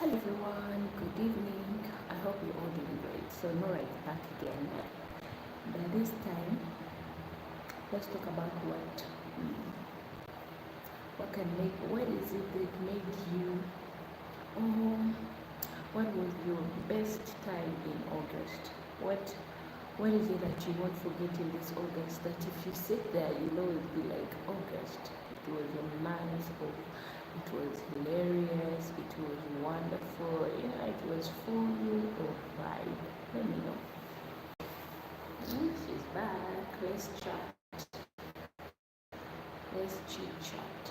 Hello everyone, good evening. I hope you're all doing great. So Nora is back again. But this time, let's talk about what is it that made you, or what was your best time in August? What is it that you won't forget in this August? That if you sit there, it'll be like August. It was a month of, it was hilarious, it was wonderful, it was full of vibe. Let me know. She's back. Let's chat. Let's chit chat.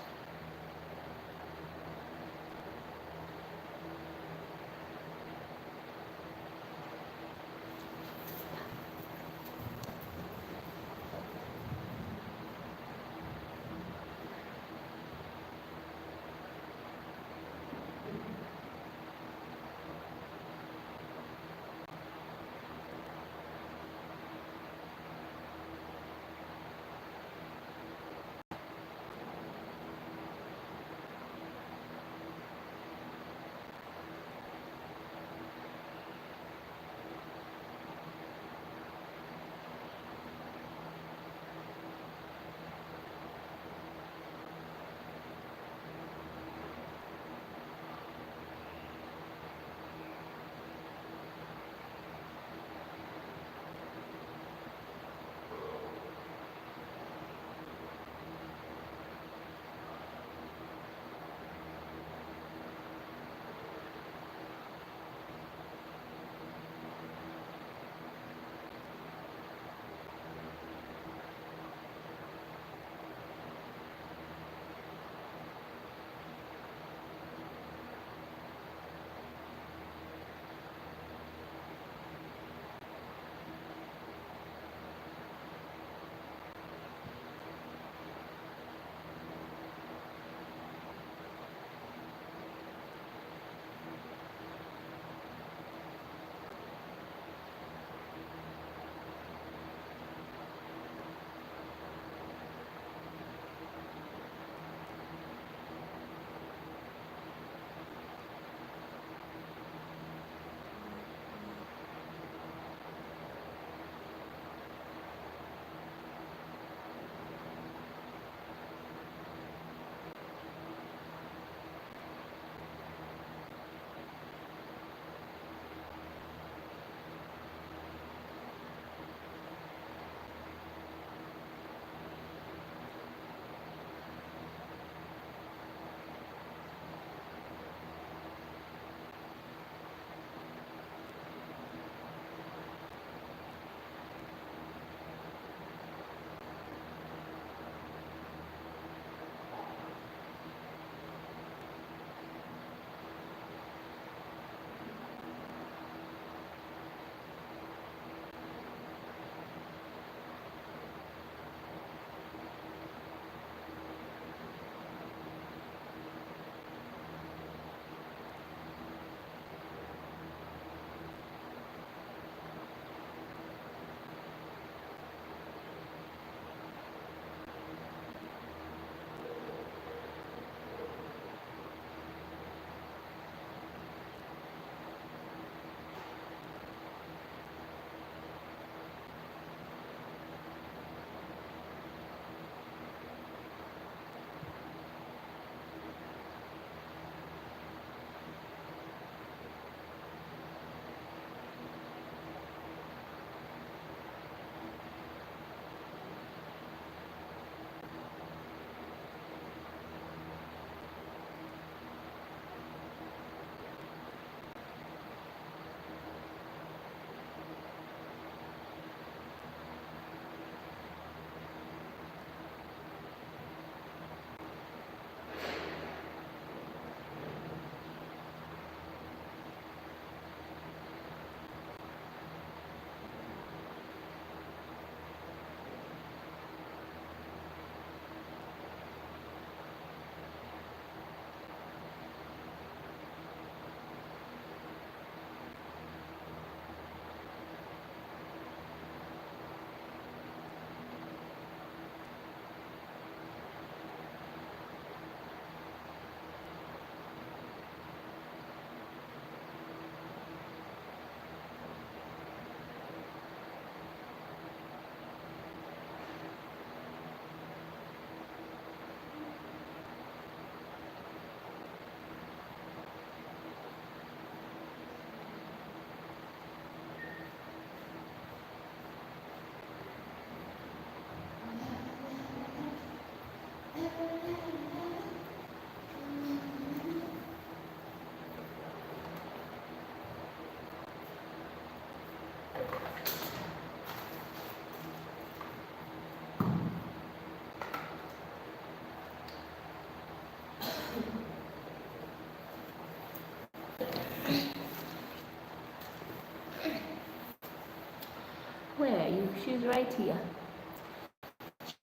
Where are you? She's right here.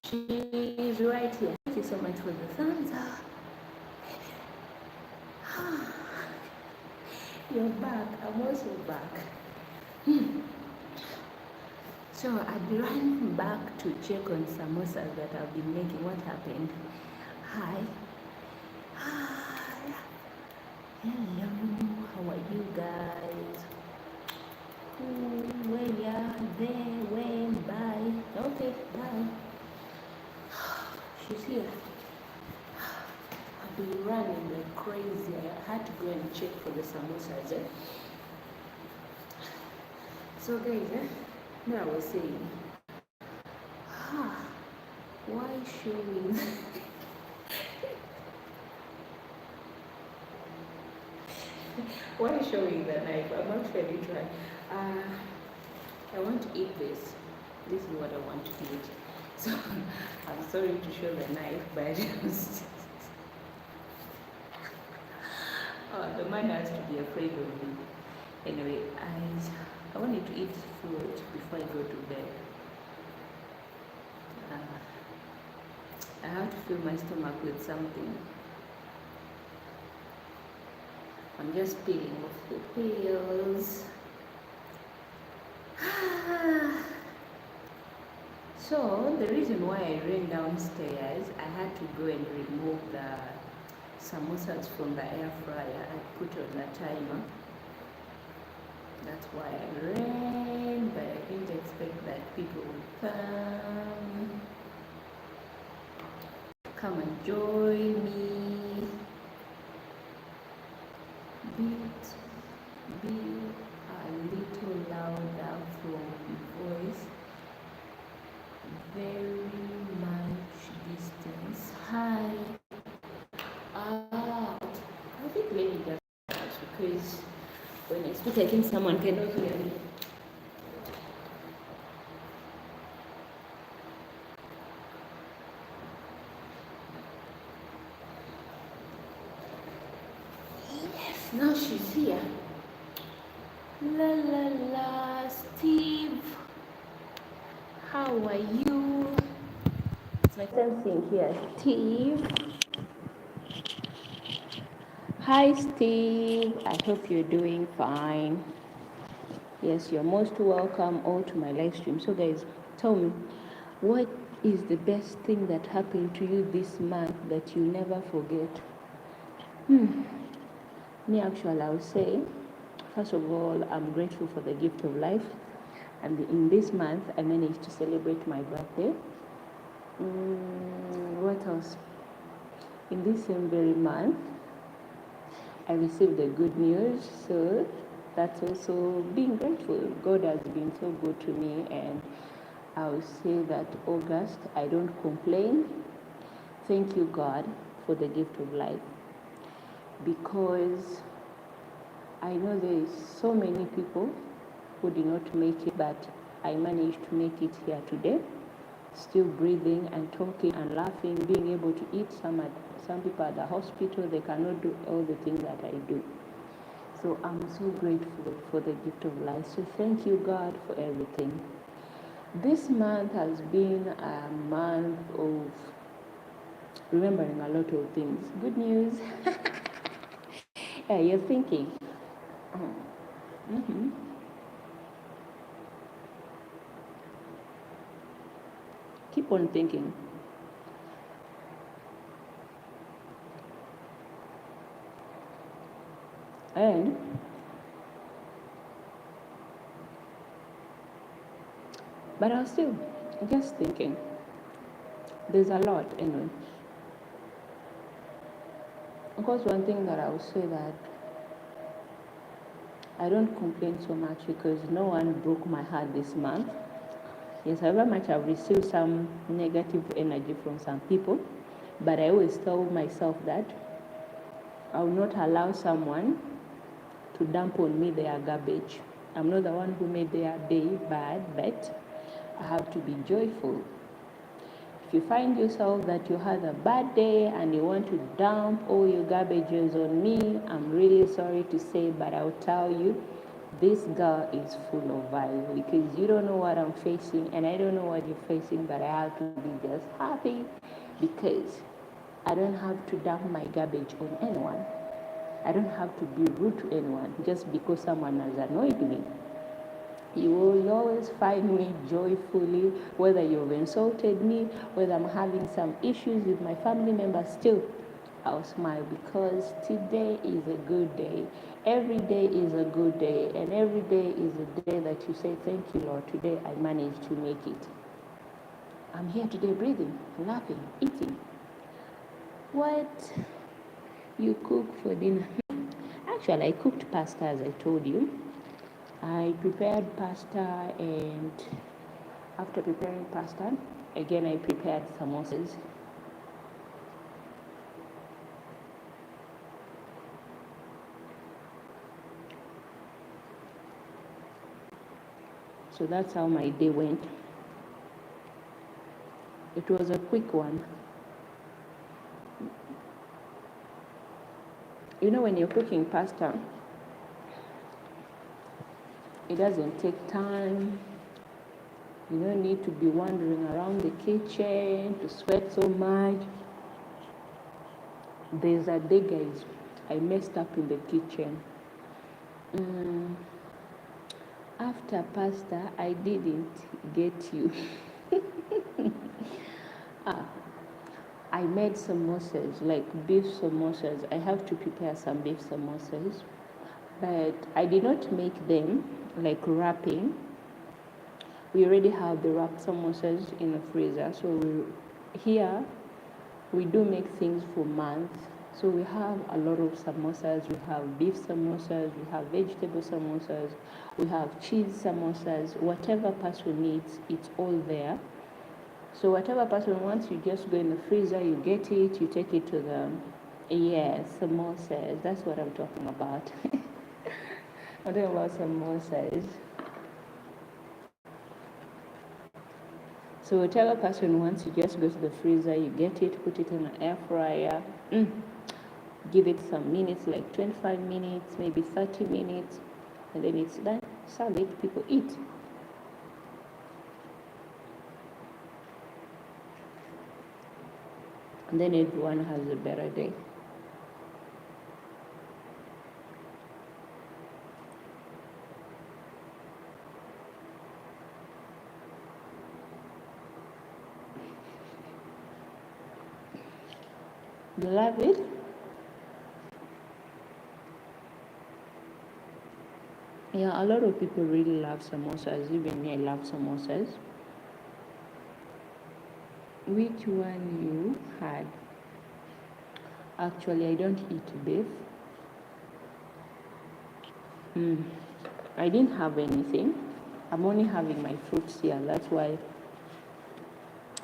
She's right here. Thank you so much for the thumbs up. You're back. I'm also back. So I'd run back to check on samosas that I've been making. What happened? Hi. Hi. Hello. How are you guys? Where yeah, there, when, bye. Okay, bye. She's here. I've been running like crazy. I had to go and check for the samosas. So guys, now I was saying, why showing? Why showing the knife? I'm actually trying. I want to eat this. This is what I want to eat. So I'm sorry to show the knife, but the man has to be afraid of me. Anyway, I wanted to eat food before I go to bed. I have to fill my stomach with something. I'm just peeling off the peels. So the reason why I ran downstairs, I had to go and remove the samosas from the air fryer. I put on the timer. That's why I ran, but I didn't expect that people would come and join me. Be a little louder from voice. Very much distance. Hi. I think maybe that's because when I speak, I think someone cannot hear me. Yes, now she's here. La la la, Steve. How are you? It's my first thing here, Steve. Hi, Steve. I hope you're doing fine. Yes, you're most welcome all to my live stream. So, guys, tell me, what is the best thing that happened to you this month that you never forget? Me, actually, I would say, first of all, I'm grateful for the gift of life. And in this month, I managed to celebrate my birthday. What else? In this same very month, I received the good news. So that's also being grateful. God has been so good to me, and I would say that August, I don't complain. Thank you, God, for the gift of life, because I know there is so many people who did not make it, but I managed to make it here today, still breathing and talking and laughing, being able to eat. Some people at the hospital, they cannot do all the things that I do. So I'm so grateful for the gift of life. So thank you, God, for everything. This month has been a month of remembering a lot of things. Good news. Yeah, you're thinking. Keep on thinking. But I was still just thinking. There's a lot anyway. Of course, one thing that I would say that I don't complain so much because no one broke my heart this month. Yes, however much I've received some negative energy from some people, But I always tell myself that I will not allow someone to dump on me their garbage. I'm not the one who made their day bad, but I have to be joyful. If you find yourself that you had a bad day and you want to dump all your garbages on me, I'm really sorry to say, but I'll tell you, this girl is full of value, because you don't know what I'm facing and I don't know what you're facing, but I have to be just happy because I don't have to dump my garbage on anyone. I don't have to be rude to anyone just because someone has annoyed me. You will always find me joyfully, whether you've insulted me, whether I'm having some issues with my family members, still I'll smile because today is a good day. Every day is a good day, and every day is a day that you say, thank you, Lord, today I managed to make it. I'm here today breathing, laughing, eating. What you cook for dinner? Actually, I cooked pasta as I told you. I prepared pasta, and after preparing pasta, again I prepared samosas. So that's how my day went. It was a quick one. You know, when you're cooking pasta, it doesn't take time. You don't need to be wandering around the kitchen to sweat so much. There's a day, guys, I messed up in the kitchen. After pasta, I didn't get you. I made samosas, like beef samosas. I have to prepare some beef samosas, but I did not make them like wrapping. We already have the wrapped samosas in the freezer, so here we do make things for months. So we have a lot of samosas. We have beef samosas, we have vegetable samosas, we have cheese samosas. Whatever person needs, it's all there. So whatever person wants, you just go in the freezer, you get it, you take it to them. Yes, samosas, that's what I'm talking about. I'm talking about samosas. So whatever person wants, you just go to the freezer, you get it, put it in an air fryer, give it some minutes, like 25 minutes, maybe 30 minutes, and then it's done. Serve it, people eat. And then everyone has a better day. You love it? Yeah, a lot of people really love samosas. Even me, I love samosas. Which one you had? Actually, I don't eat beef. I didn't have anything. I'm only having my fruits here. That's why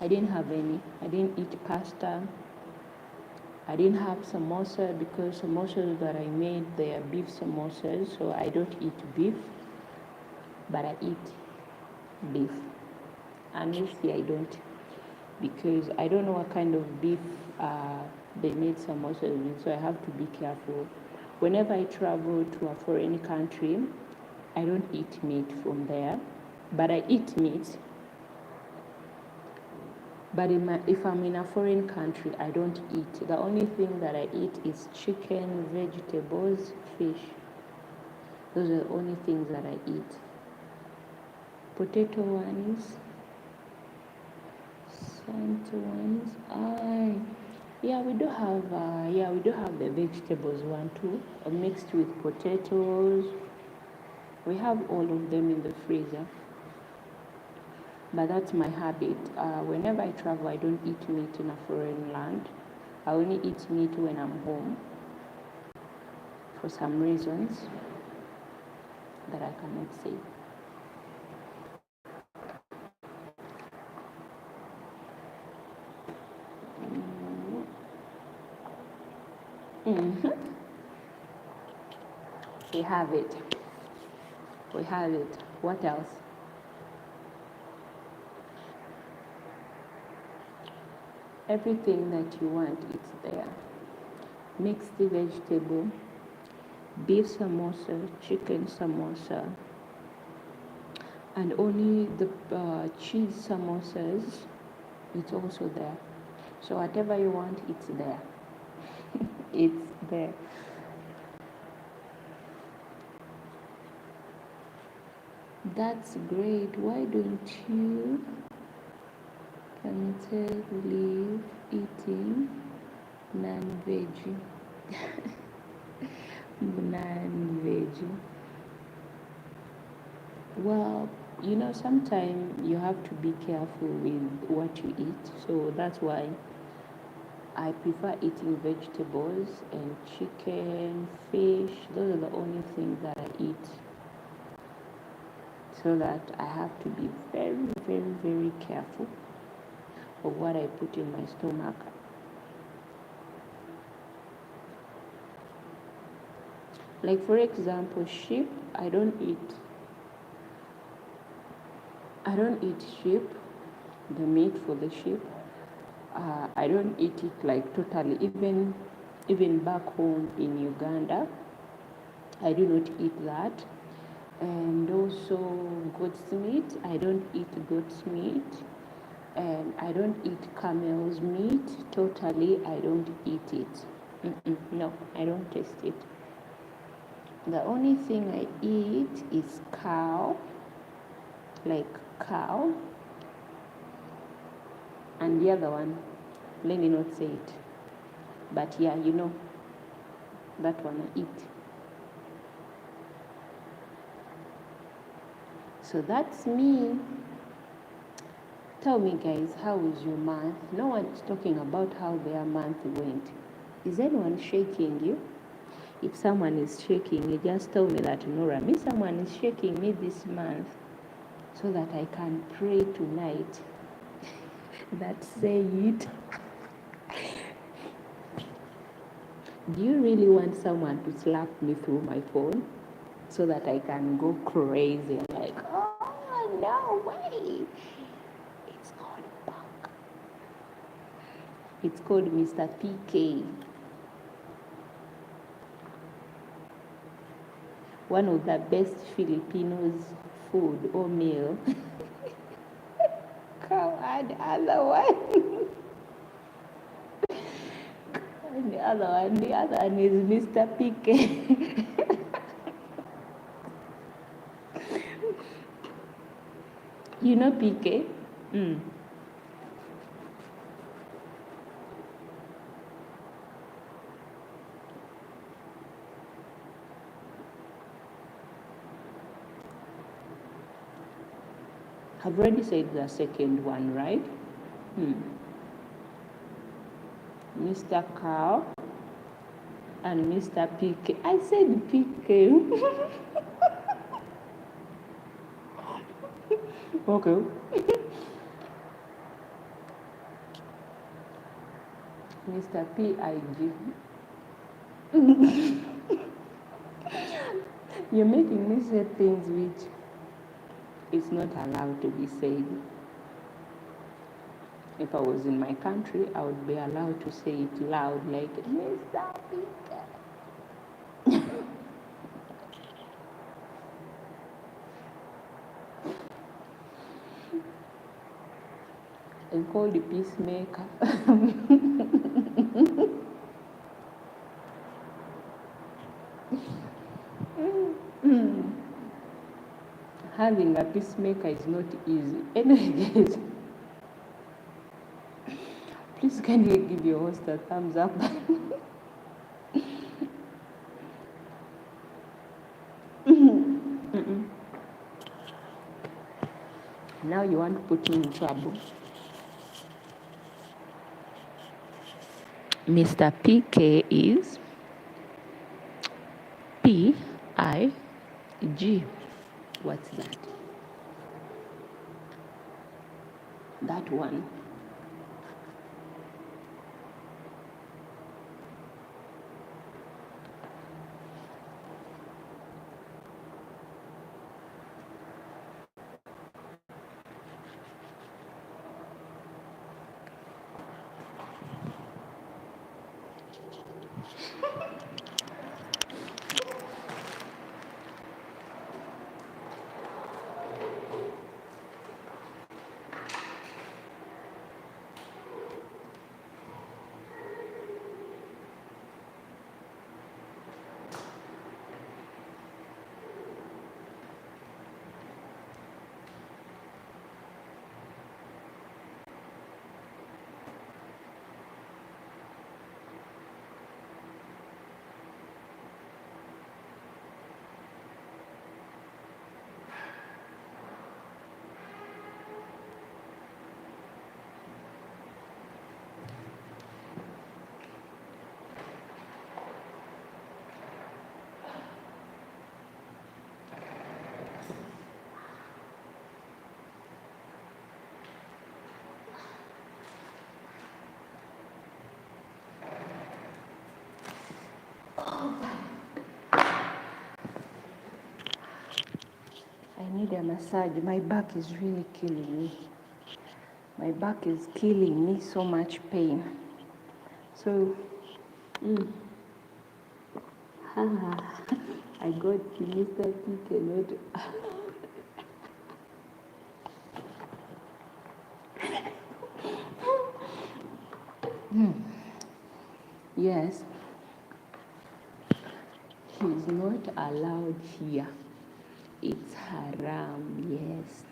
I didn't have any. I didn't eat pasta. I didn't have samosa because samosas that I made, they are beef samosas, so I don't eat beef, but I eat beef. And you see, I don't, because I don't know what kind of beef they made samosas with, so I have to be careful. Whenever I travel to a foreign country, I don't eat meat from there, but I eat meat. But if I'm in a foreign country, I don't eat. The only thing that I eat is chicken, vegetables, fish. Those are the only things that I eat. Potato ones, salt ones. Yeah, we do have the vegetables one too, mixed with potatoes. We have all of them in the freezer. But that's my habit. Whenever I travel, I don't eat meat in a foreign land. I only eat meat when I'm home for some reasons that I cannot say. Mm-hmm. We have it. We have it. What else? Everything that you want, it's there. Mixed vegetable, beef samosa, chicken samosa, and only the cheese samosas, it's also there. So whatever you want, it's there. It's there. That's great. Why don't you leave eating non-veg? Non-veg. Well, sometimes you have to be careful with what you eat. So that's why I prefer eating vegetables and chicken, fish. Those are the only things that I eat. So that I have to be very, very, very careful of what I put in my stomach. Like for example, sheep, I don't eat sheep, the meat for the sheep. I don't eat it like totally. Even back home in Uganda, I do not eat that. And also goat's meat, I don't eat goat's meat. And I don't eat camel's meat totally. I don't eat it. No, I don't taste it. The only thing I eat is cow, like cow, and the other one, let me not say it, but yeah, that one I eat. So that's me. Tell me guys, how is your month? No one's talking about how their month went. Is anyone shaking you? If someone is shaking you, just tell me that, Nora, someone is shaking me this month, so that I can pray tonight. That's say it. Do you really want someone to slap me through my phone so that I can go crazy? Like, oh, no way. It's called Buck. It's called Mr. PK. One of the best Filipinos food or meal. Come on, the other one. The other one is Mr. PK. You know PK? I've already said the second one, right? Mr. Cow and Mr. PK. I said PK. Okay. Mr. PIG. You're making me say things which is not allowed to be said. If I was in my country, I would be allowed to say it loud, like Mr. PK. And call the peacemaker. Having a peacemaker is not easy. Anyway, guys, please can you give your host a thumbs up? Now you want to put me in trouble. Mr. PK is PIG. What's that? That one. I need a massage. My back is really killing me. My back is killing me, so much pain. So, I got to Mr. P cannot. Yes, he's not allowed here. It's haram, yes.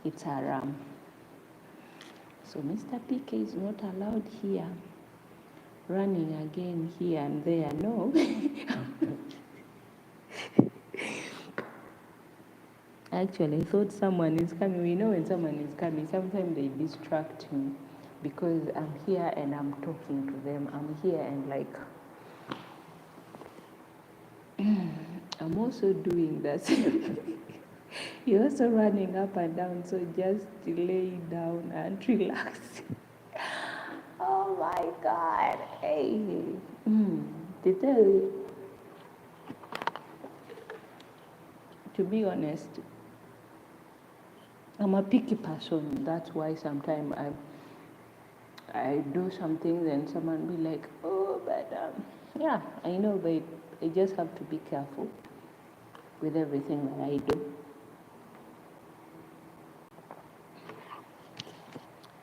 It's haram. So Mr. PK is not allowed here. Running again here and there, no. Actually, I thought someone is coming. We know when someone is coming, sometimes they distract me because I'm here and I'm talking to them. I'm here and like, I'm also doing that. You're also running up and down, so just lay down and relax. Oh my God. Hey. To be honest, I'm a picky person. That's why sometimes I do something and someone be like, oh, but yeah, I know, but I just have to be careful with everything that I do.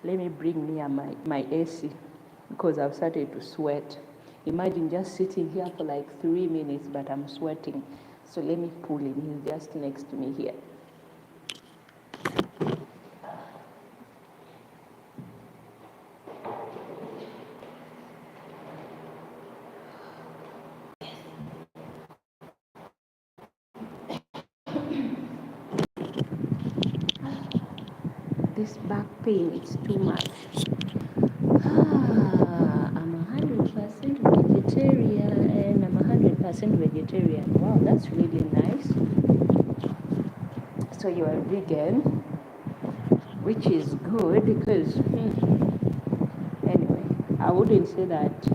Let me bring near my AC because I've started to sweat. Imagine just sitting here for like 3 minutes, but I'm sweating. So let me pull him. He's just next to me here. This back pain, it's too much. I'm 100% vegetarian and I'm 100% vegetarian. Wow, that's really nice. So you are vegan, which is good because, anyway, I wouldn't say that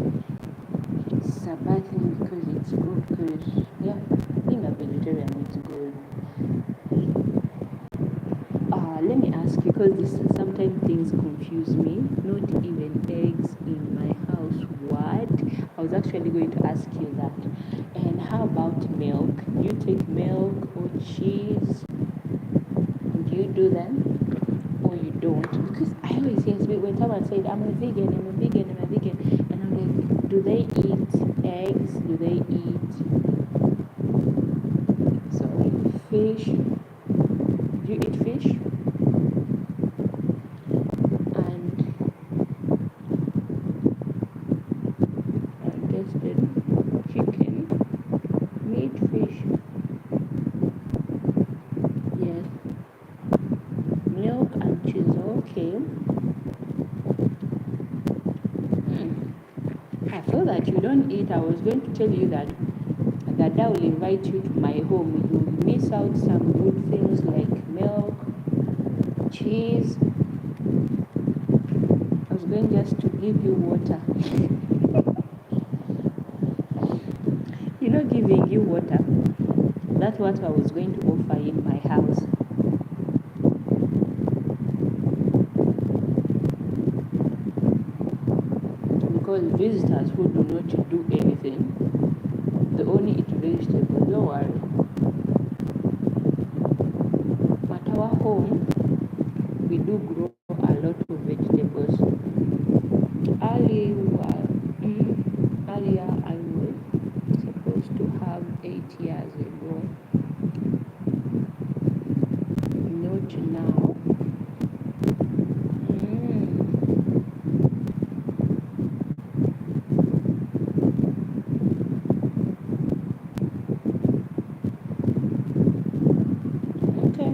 it's a bad thing because it's good because, yeah, being a vegetarian is good. Let me ask you, because sometimes things confuse me. Not even eggs in my house. What? I was actually going to ask you that. And how about milk? Do you take milk or cheese? Do you do them or you don't? Because I always hear when someone said, I'm a vegan, I'm a vegan, I'm a vegan. And I'm like, do they eat eggs? Do they eat, sorry, fish? Do you eat fish? Chicken, meat, fish, yes, milk and cheese, okay. I feel that you don't eat. I was going to tell you that I will invite you to my home. You will miss out some good things like milk, cheese. I was going just to give you water. Giving you water. That's what I was going to offer in my house. Because visitors who do not do anything, they only eat vegetables, don't worry. At our home, we do grow a lot of vegetables. Earlier I was supposed to have 8 years ago. Not now. Okay.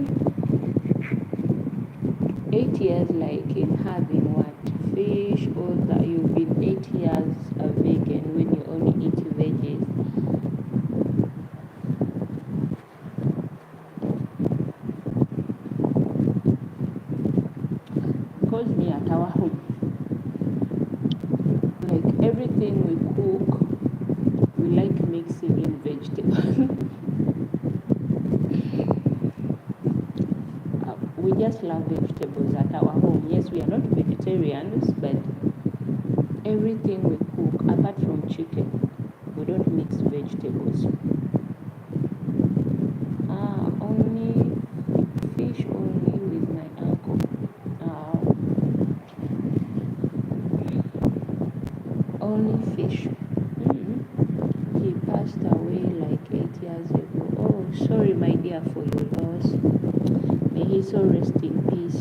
8 years like in having what? Fish, or that you've been 8 years a vegan when you only eat veggies. Because me at our home, like everything we cook, we like mixing in vegetables. We just love vegetables at our home. Yes, we are not vegetarians, but everything we cook, apart from chicken, we don't mix vegetables. Only fish, only with my uncle. Only fish. He passed away like 8 years ago. Oh, sorry, my dear, for your loss. May he so rest in peace.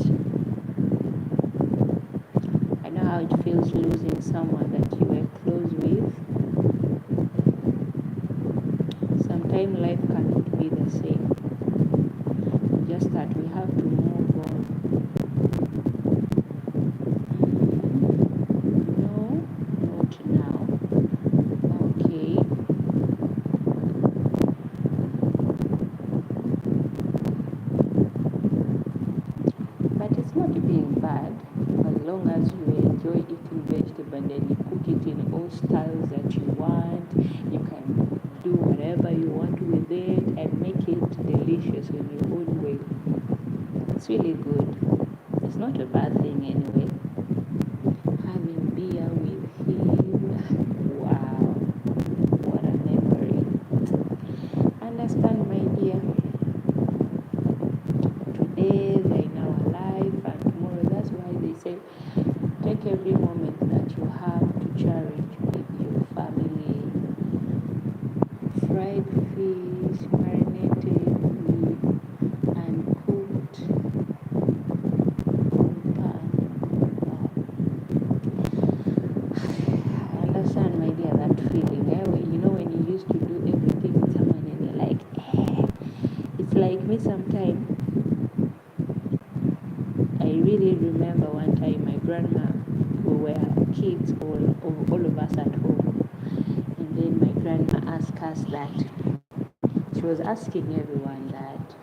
I know how it feels losing someone that you were close with. Sometimes life cannot be the same. Just that we have to move on. No, not now. Okay. But it's not being bad as long as you enjoy eating vegetable and then you cook it in all styles that you want. You can do whatever you want with it and make it delicious in your own way. It's really good. It's not a bad thing anyway. Having beer with him, wow, what a memory. Understand, my dear, today they're now alive and tomorrow. That's why they say take every moment that you have to cherish with your family. Fried fish, marinated with and cooked on pan. Wow. I understand, my dear, that feeling. You know when you used to do everything with someone and you're like, it's like me sometimes. I really remember one time my grandma, we were kids, all of us at home, and then my grandma asked us that, she was asking everyone that,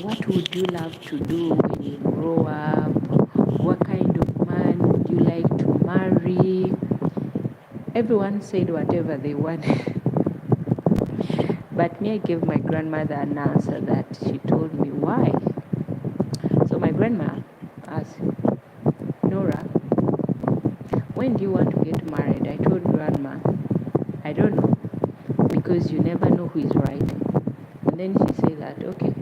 what would you love to do when you grow up? What kind of man would you like to marry? Everyone said whatever they wanted. But me, I gave my grandmother an answer that she told me why. So my grandma asked, Nora, when do you want to get married? I told grandma, I don't know, because you never know who is right. And then she said that, okay,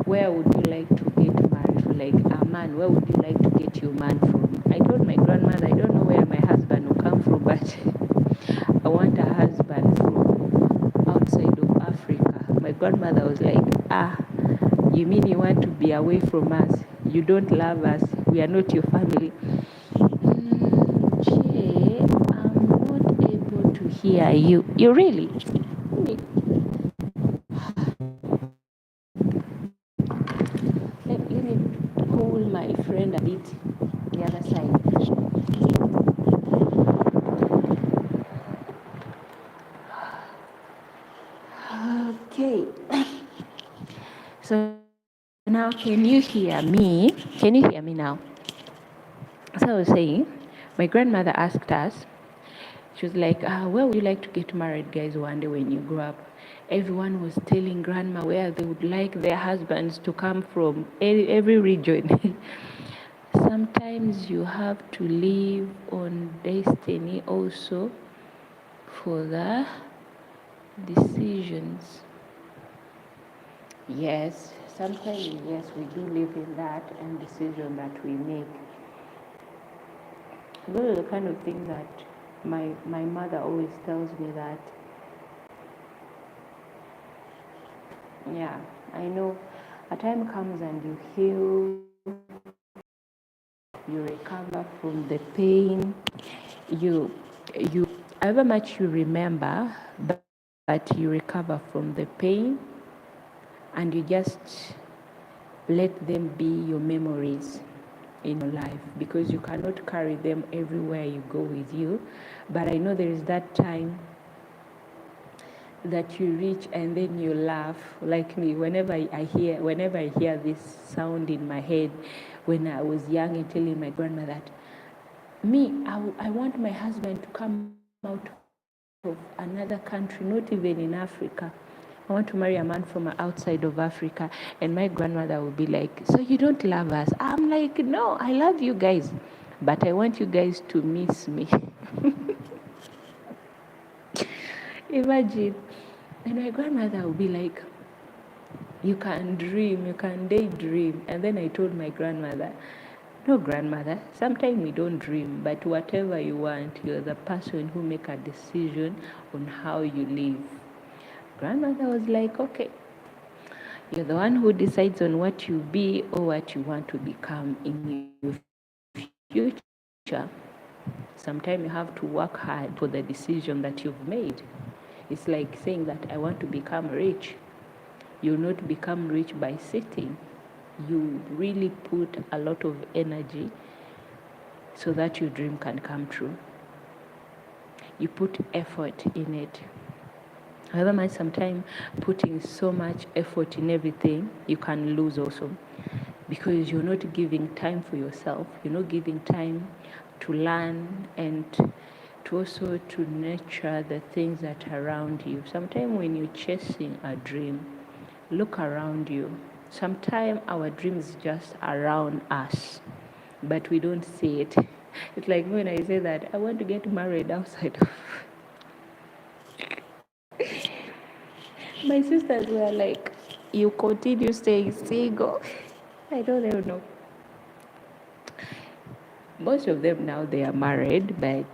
where would you like to get married? Like a man, where would you like to get your man from? I told my grandmother, I don't know where my husband will come from, but I want a husband from outside of Africa. My grandmother was like, you mean you want to be away from us? You don't love us. We are not your family. Jay, I'm not able to hear you. You really? Let me pull my friend a bit the other side. Okay. So now can you hear me? Can you hear me now? So I was saying, my grandmother asked us, she was like, where would you like to get married, guys, one day when you grow up? Everyone was telling grandma where they would like their husbands to come from, every region. Sometimes you have to live on destiny also for the decisions. Yes, sometimes, yes, we do live in that and decision that we make. Those are the kind of things that my mother always tells me that, yeah, I know a time comes and you heal, you recover from the pain, you however much you remember, but you recover from the pain and you just let them be your memories in your life, because you cannot carry them everywhere you go with you. But I know there is that time that you reach and then you laugh. Like me, whenever I hear this sound in my head, when I was young and telling my grandma that, me, I want my husband to come out of another country, not even in Africa. I want to marry a man from outside of Africa. And my grandmother would be like, so you don't love us? I'm like, no, I love you guys, but I want you guys to miss me. Imagine. And my grandmother would be like, you can dream, you can daydream. And then I told my grandmother, no, grandmother, sometimes we don't dream, but whatever you want, you're the person who make a decision on how you live. Grandmother was like, okay, you're the one who decides on what you be or what you want to become in your future. Sometimes you have to work hard for the decision that you've made. It's like saying that I want to become rich. You'll not become rich by sitting. You really put a lot of energy so that your dream can come true. You put effort in it. However, sometimes putting so much effort in everything, you can lose also, because you're not giving time for yourself. You're not giving time to learn and to also to nurture the things that are around you. Sometimes when you're chasing a dream, look around you. Sometimes our dreams just around us, but we don't see it. It's like when I say that I want to get married outside of my sisters were like, you continue staying single. I don't even know. Most of them now they are married, but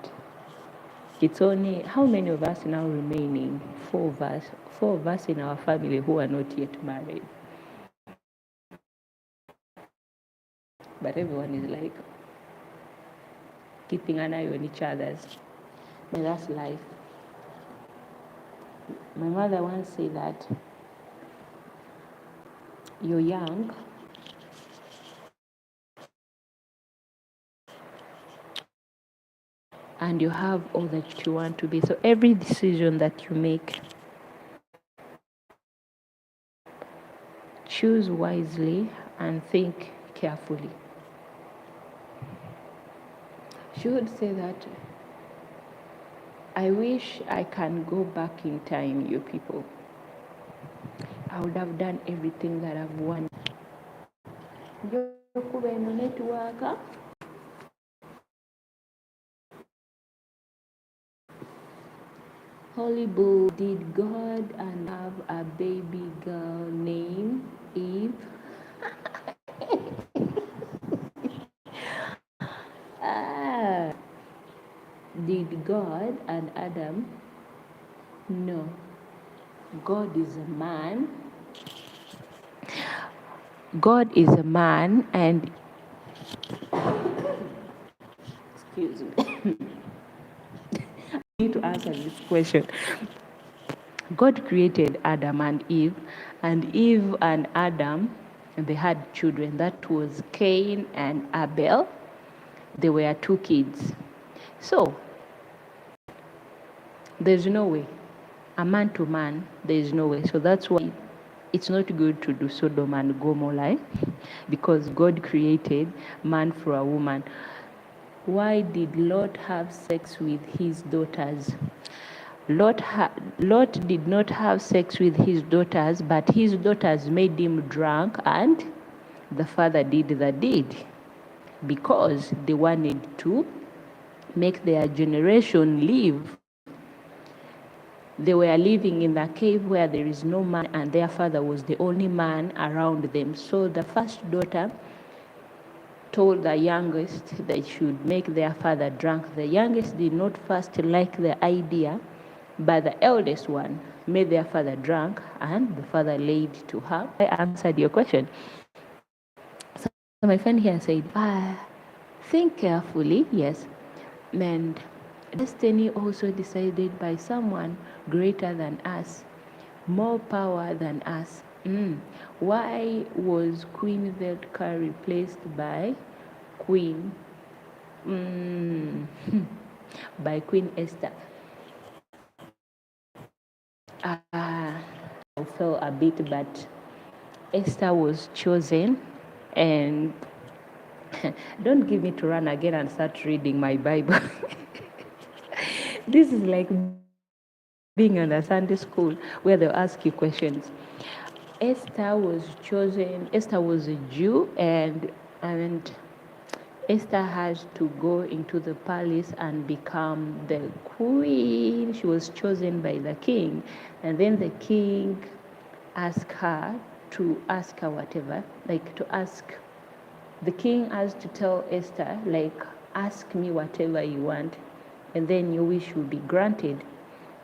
it's only how many of us now remaining? Four of us in our family who are not yet married. But everyone is like keeping an eye on each other's. But that's life. My mother once said that you're young, and you have all that you want to be. So every decision that you make, choose wisely and think carefully. She would say that, I wish I can go back in time, you people. I would have done everything that I've wanted. Holy Book, did God and have a baby girl named Eve? Did God and Adam? No. God is a man. God is a man, and excuse me. I need to answer this question. God created Adam and Eve and Adam, they had children. That was Cain and Abel. They were two kids. So, there's no way. A man to man, there is no way. So that's why it's not good to do Sodom and Gomorrah, because God created man for a woman. Why did Lot have sex with his daughters? Lot did not have sex with his daughters, but his daughters made him drunk, and the father did the deed because they wanted to make their generation live. They were living in a cave where there is no man, and their father was the only man around them. So the first daughter told the youngest they should make their father drunk. The youngest did not first like the idea, but the eldest one made their father drunk, and the father laid to her. I answered your question. So my friend here said, think carefully, yes. And destiny also decided by someone greater than us, more power than us. Why was Queen Velka replaced by Queen by Queen Esther? I felt a bit, but Esther was chosen. And don't give me to run again and start reading my Bible. This is like being in a Sunday school where they'll ask you questions. Esther was a Jew, and Esther had to go into the palace and become the queen. She was chosen by the king, and then the king asked her to ask her whatever, like to ask. The king has to tell Esther, like, ask me whatever you want, and then your wish will be granted.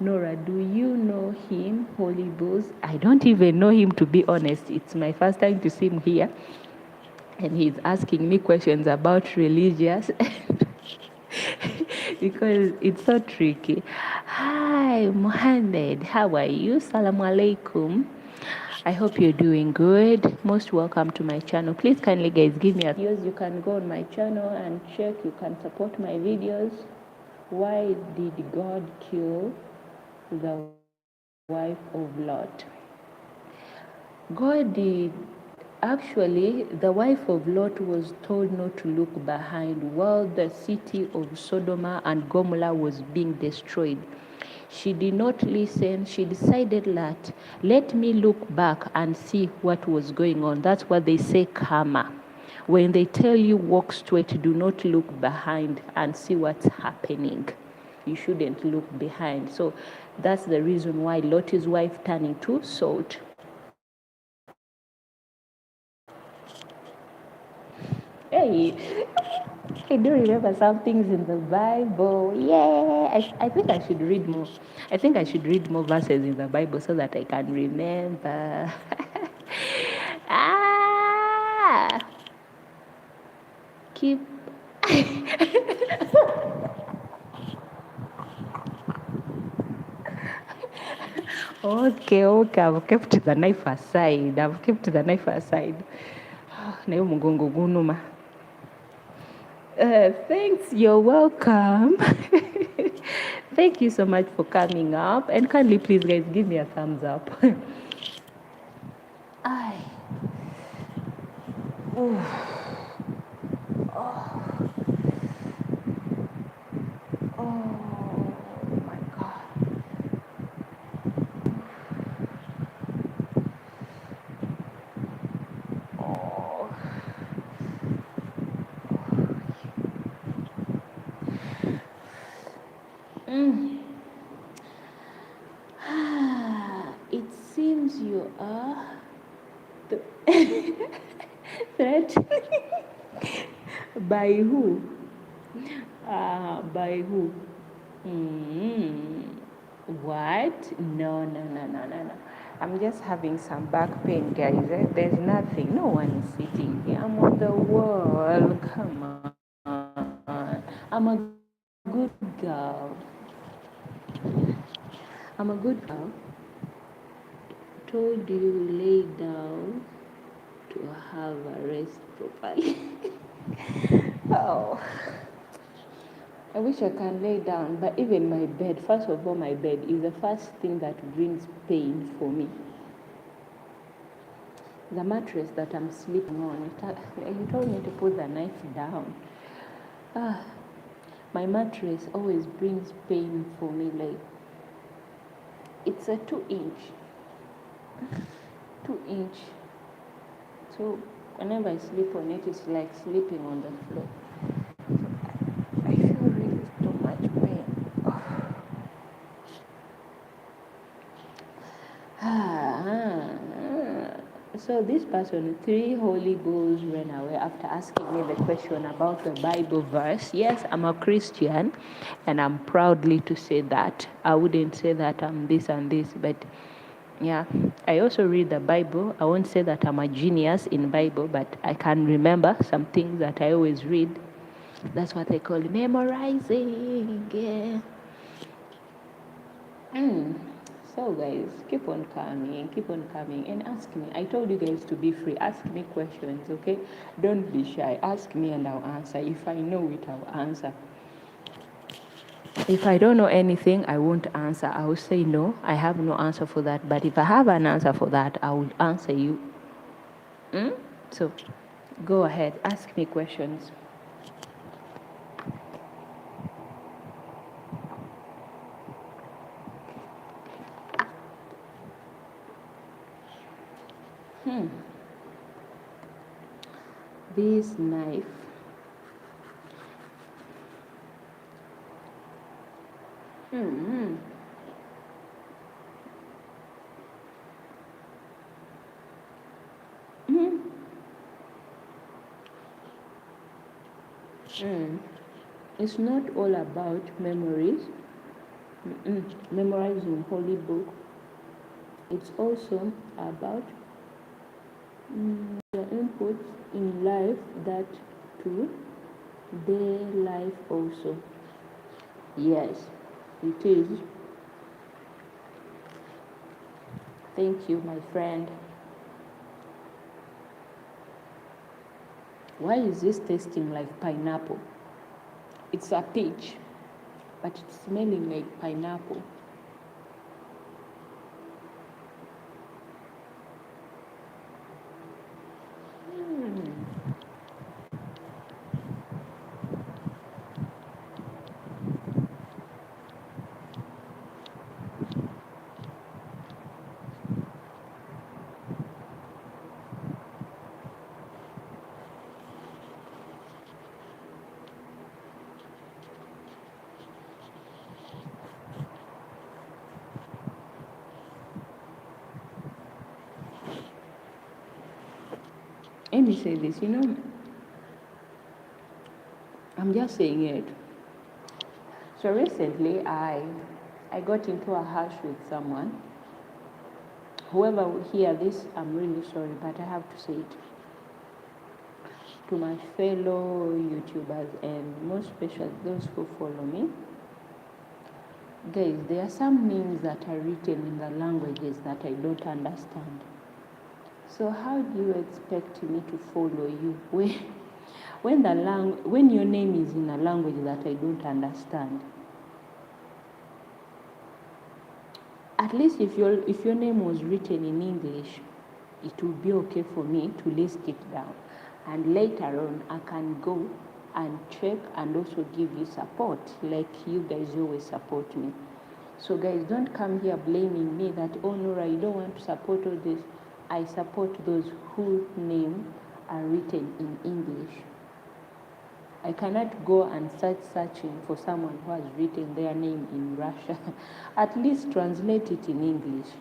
Nora, do you know him, Holy Bulls? I don't even know him, to be honest. It's my first time to see him here, and he's asking me questions about religious because it's so tricky. Hi, Mohammed. How are you? Salamu alaikum. I hope you're doing good. Most welcome to my channel. Please kindly guys give me a videos. You can go on my channel and check. You can support my videos. Why did God kill the wife of Lot? God did. Actually, the wife of Lot was told not to look behind while the city of Sodom and Gomorrah was being destroyed. She did not listen. She decided that, let me look back and see what was going on. That's what they say, karma. When they tell you walk straight, do not look behind and see what's happening. You shouldn't look behind. So that's the reason why Lot's wife turned into salt. Hey, I do remember some things in the Bible. Yeah, I think I should read more. I think I should read more verses in the Bible so that I can remember. ah, keep. Okay, I've kept the knife aside. I've kept the knife aside. Nayo mugongo gunuma. Thanks, you're welcome. Thank you so much for coming up. And kindly, please, guys, give me a thumbs up. Ay. Ooh. Oh. Oh my God. Oh. Mm. It seems you are threatened. By who? By who? Mm. What? No. I'm just having some back pain, guys. There's nothing. No one is sitting here. I'm on the wall. Come on. I'm a good girl. I'm a good girl. Told you lay down to have a rest properly. Oh. I wish I can lay down, but even my bed, first of all, my bed is the first thing that brings pain for me. The mattress that I'm sleeping on, he told me to put the knife down. My mattress always brings pain for me, like, it's a 2-inch. 2-inch. So whenever I sleep on it, it's like sleeping on the floor. I feel really too much pain. So this person, 3 Holy Ghosts ran away after asking me the question about the Bible verse. Yes, I'm a Christian, and I'm proudly to say that. I wouldn't say that I'm this and this, but yeah, I also read the Bible. I won't say that I'm a genius in Bible, but I can remember some things that I always read. That's what I call memorizing. Yeah. So guys, keep on coming and ask me. I told you guys to be free. Ask me questions, okay? Don't be shy. Ask me and I'll answer. If I know it, I'll answer. If I don't know anything, I won't answer. I will say no, I have no answer for that. But if I have an answer for that, I will answer you. So go ahead, ask me questions. This knife it's not all about memories, memorizing holy book. It's also about the inputs in life that to their life also. Yes, it is. Thank you, my friend. Why is this tasting like pineapple? It's a peach, but it's smelling like pineapple. Let me say this, I'm just saying it. So recently I got into a hush with someone. Whoever will hear this, I'm really sorry, but I have to say it. To my fellow YouTubers and most especially those who follow me. Guys, there are some names that are written in the languages that I don't understand. So how do you expect me to follow you when your name is in a language that I don't understand? At least if your name was written in English, it would be okay for me to list it down. And later on, I can go and check and also give you support, like you guys always support me. So guys, don't come here blaming me that, oh Nora, you don't want to support all this. I support those whose names are written in English. I cannot go and start searching for someone who has written their name in Russia. At least translate it in English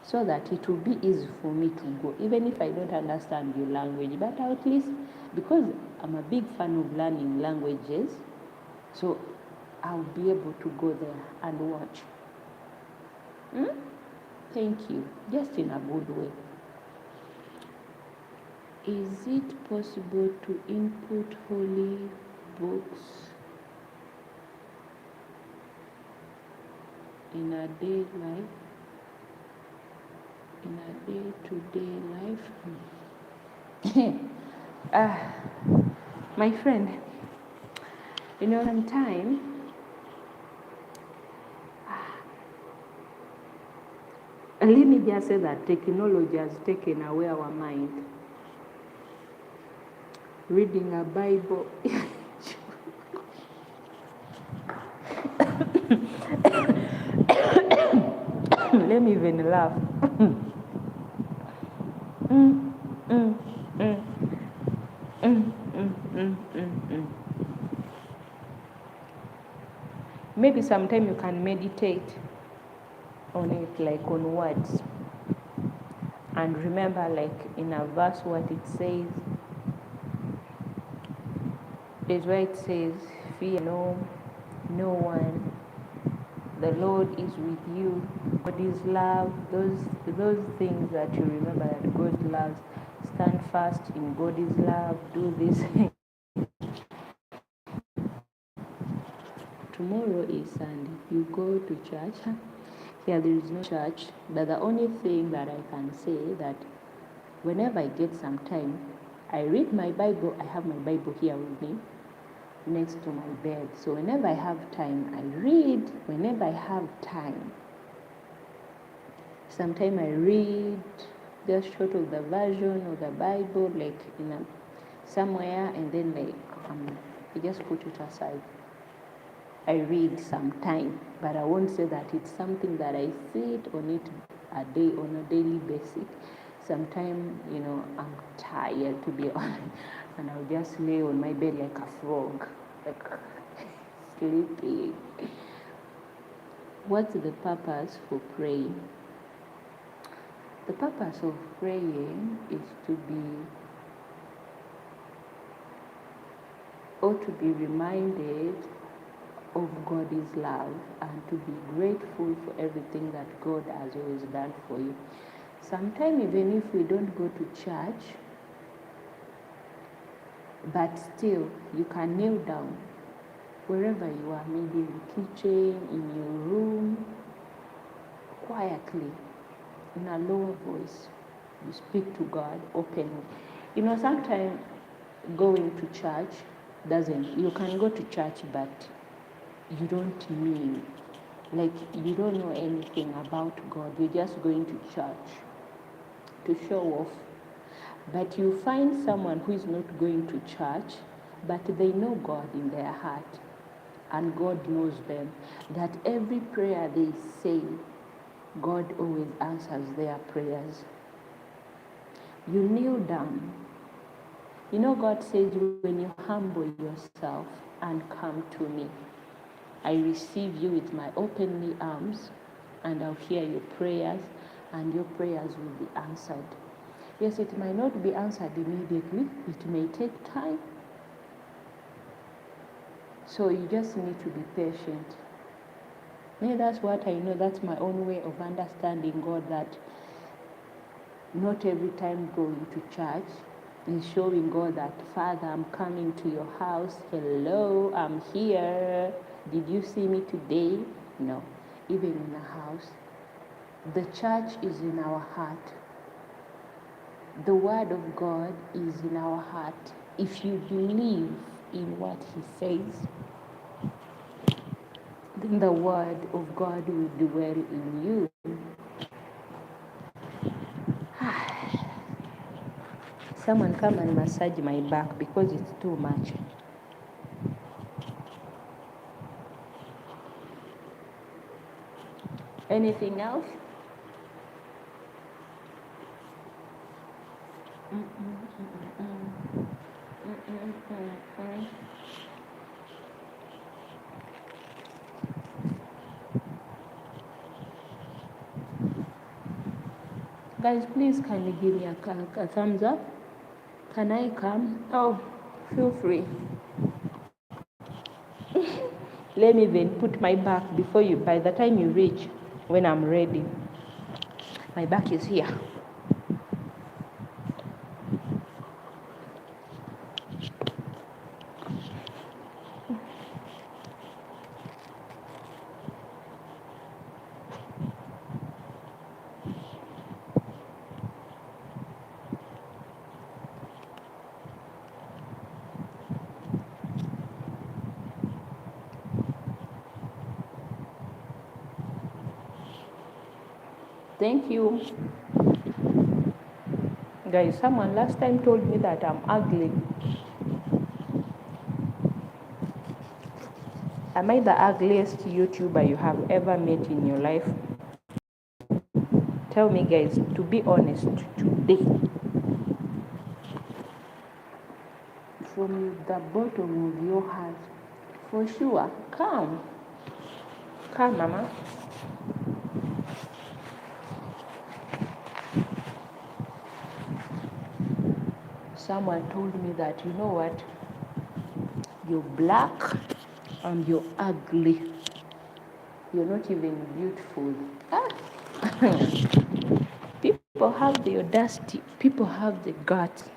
so that it will be easy for me to go, even if I don't understand your language. But at least, because I'm a big fan of learning languages, so I'll be able to go there and watch. Thank you, just in a good way. Is it possible to input holy books in a day life, in a day-to-day life? My friend, sometimes let me just say that technology has taken away our mind. Reading a Bible. Let me even laugh. Maybe sometime you can meditate on it, like on words, and remember, like in a verse, what it says. There's where it says, fear no one. The Lord is with you. God is love. Those things that you remember that God loves. Stand fast in God is love. Do this. Tomorrow is Sunday. You go to church. Here there is no church. But the only thing that I can say that whenever I get some time, I read my Bible. I have my Bible here with me next to my bed. So whenever I have time, I read. Whenever I have time, sometimes I read just short of the version of the Bible, like somewhere, and then I just put it aside. I read sometime, but I won't say that it's something that I sit on it on a daily basis. Sometimes, I'm tired, to be honest, and I'll just lay on my bed like a frog, like sleeping. What's the purpose for praying? The purpose of praying is to be reminded of God's love and to be grateful for everything that God has always done for you. Sometimes even if we don't go to church, but still you can kneel down wherever you are, maybe in the kitchen, in your room, quietly, in a lower voice. You speak to God openly. Sometimes going to church you can go to church, but you don't mean, like you don't know anything about God. You're just going to church to show off. But you find someone who is not going to church, but they know God in their heart, and God knows them, that every prayer they say, God always answers their prayers. You kneel down. God says, when you humble yourself and come to me, I receive you with my open arms, and I'll hear your prayers, and your prayers will be answered. Yes, it might not be answered immediately. It may take time. So you just need to be patient. Yeah, that's what I know. That's my own way of understanding God, that not every time going to church is showing God that, Father, I'm coming to your house. Hello, I'm here. Did you see me today? No. Even in a house, the church is in our heart. The word of God is in our heart. If you believe in what he says, then the word of God will dwell in you. Someone come and massage my back because it's too much. Anything else? Guys, please can you give me a thumbs up? Can I come? Oh, feel free. Let me then put my back by the time you reach, when I'm ready. My back is here. Thank you. Guys, someone last time told me that I'm ugly. Am I the ugliest YouTuber you have ever met in your life? Tell me, guys, to be honest, today, from the bottom of your heart, for sure, come, mama. Someone told me that, you know what, you're black and you're ugly. You're not even beautiful. People have the audacity, people have the guts.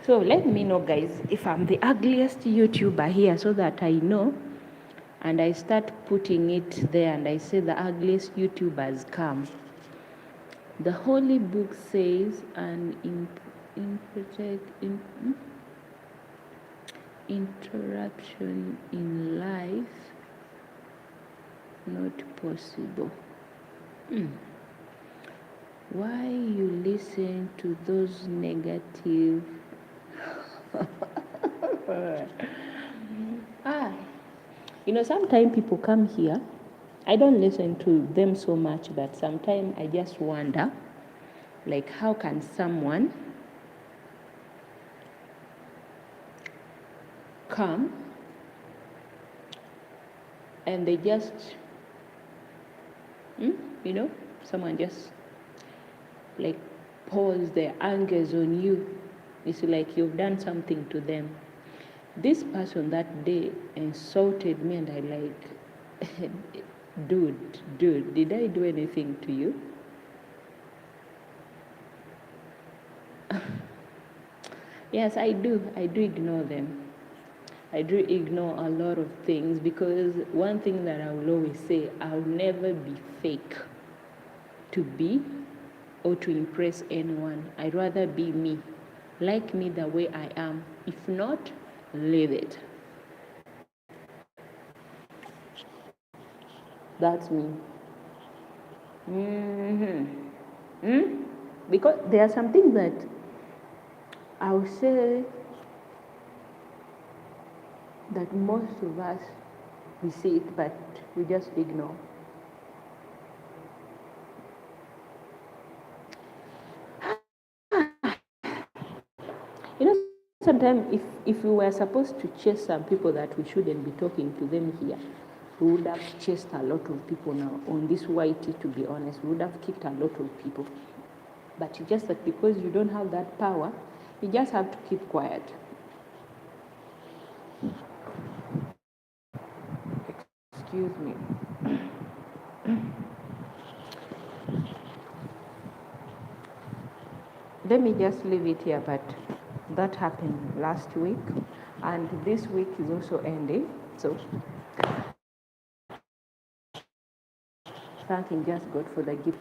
So let me know, guys, if I'm the ugliest YouTuber here, so that I know, and I start putting it there, and I say the ugliest YouTubers come. The Holy Book says, an interruption in life not possible. Why you listen to those negative sometimes people come here, I don't listen to them so much, but sometimes I just wonder, Like, how can someone come and they just, you know, someone just like pours their angers on you. It's like you've done something to them. This person that day insulted me, and I like, dude, did I do anything to you? Yes, I do ignore them. I do ignore a lot of things, because one thing that I will always say, I'll never be fake to be or to impress anyone. I'd rather be me. Like me the way I am. If not, leave it. That's me. Because there are some things that I would say that most of us, we see it, but we just ignore. You know, sometimes if we were supposed to chase some people that we shouldn't be talking to them here, we would have chased a lot of people now. On this YT, to be honest, we would have kicked a lot of people. But it's just that because you don't have that power, you just have to keep quiet. Excuse me. Let me just leave it here, but that happened last week, and this week is also ending. So, thanking just God for the gift.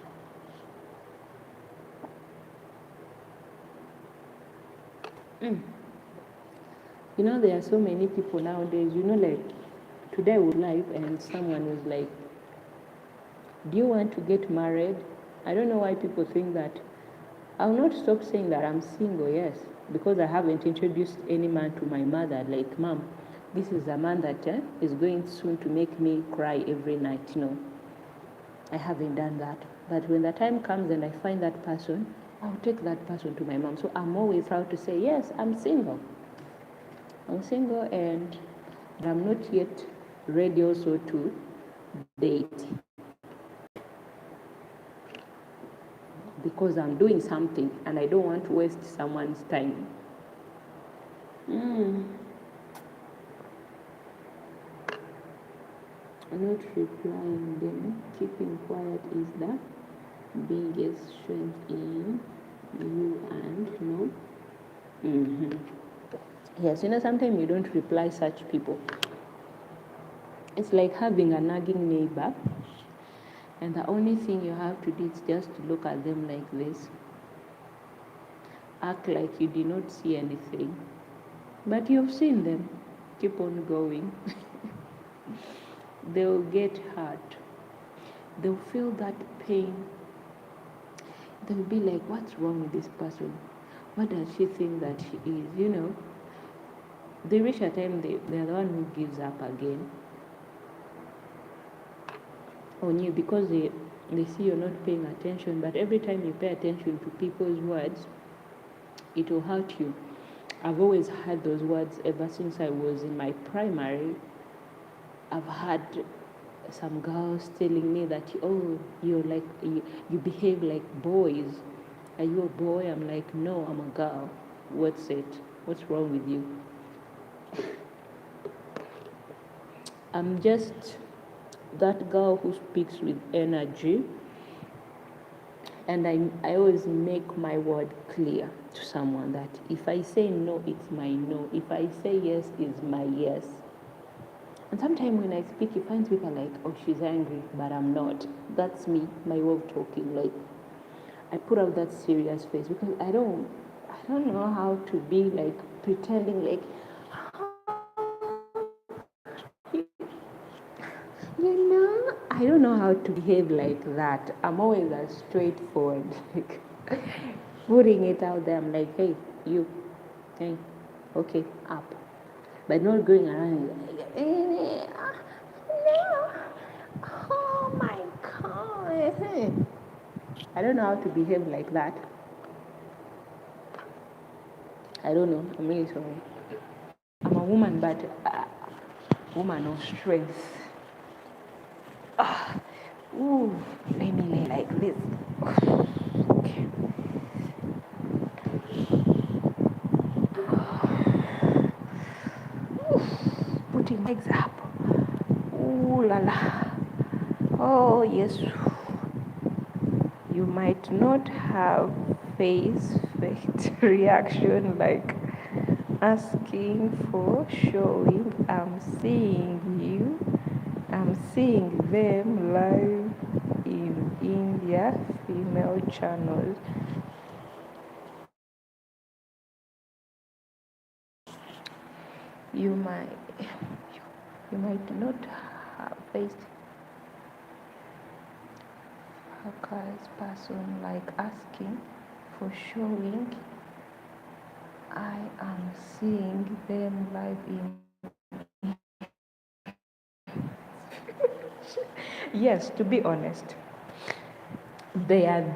You know, there are so many people nowadays, you know, like today I was live and someone was like, do you want to get married? I don't know why people think that. I'll not stop saying that I'm single, yes, because I haven't introduced any man to my mother. Like, Mom, this is a man that is going soon to make me cry every night. No, I haven't done that. But when the time comes and I find that person, I'll take that person to my mom. So I'm always proud to say, yes, I'm single. I'm single, and I'm not yet ready also to date, because I'm doing something and I don't want to waste someone's time. Not replying them, keeping quiet is the biggest strength in you, and no. Yes, you know, sometimes you don't reply such people. It's like having a nagging neighbor, and the only thing you have to do is just to look at them like this, act like you did not see anything, but you've seen them. Keep on going. They'll get hurt. They'll feel that pain. They'll be like, what's wrong with this person? What does she think that she is? You know, they reach a time they're the one who gives up again on you, because they see you're not paying attention. But every time you pay attention to people's words, it will hurt you. I've always had those words ever since I was in my primary. I've had some girls telling me that, oh, you're like, you behave like boys. Are you a boy? I'm like, no, I'm a girl. What's it? What's wrong with you? I'm just that girl who speaks with energy, and I always make my word clear to someone that if I say no, it's my no. If I say yes, it's my yes. And sometimes when I speak, it finds people like, oh, she's angry, but I'm not. That's me, my way of talking. Like, I put out that serious face, because I don't know how to be like pretending like, you know, I don't know how to behave like that. I'm always as straightforward, like putting it out there. I'm like, hey, you, hey, okay, up, but not going around like, no, oh my God. I don't know how to behave like that. I don't know. I'm really sorry. I'm a woman, but woman of strength. Ooh, let me lay like this. Okay. Putting my legs up. Ooh la la. Oh yes. You might not have face reaction like asking for showing. I'm seeing you. I'm seeing them live in India female channels. You might not have faced a guy's person like asking for showing. I am seeing them live in. Yes, to be honest, there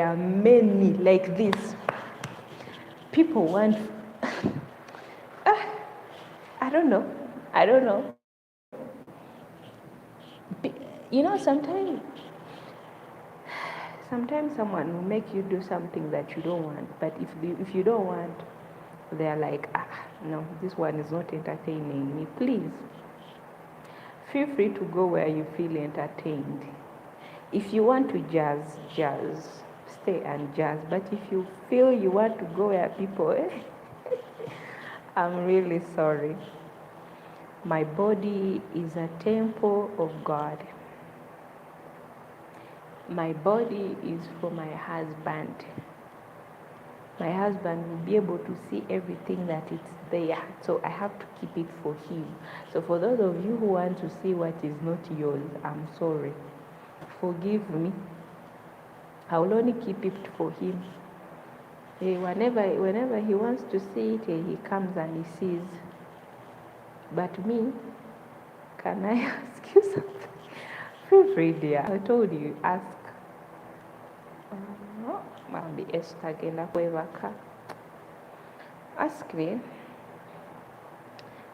are many like this. People want. I don't know. I don't know. You know, sometimes someone will make you do something that you don't want, but if you don't want, they're like, no, this one is not entertaining me. Please feel free to go where you feel entertained. If you want to jazz, stay and jazz. But if you feel you want to go where people, I'm really sorry. My body is a temple of God. My body is for my husband. My husband will be able to see everything that is there. So I have to keep it for him. So for those of you who want to see what is not yours, I'm sorry. Forgive me. I will only keep it for him. Whenever he wants to see it, he comes and he sees. But me, can I ask you something? Feel free, dear. I told you, ask. Maybe Esther agenda kwebaka. Ask me.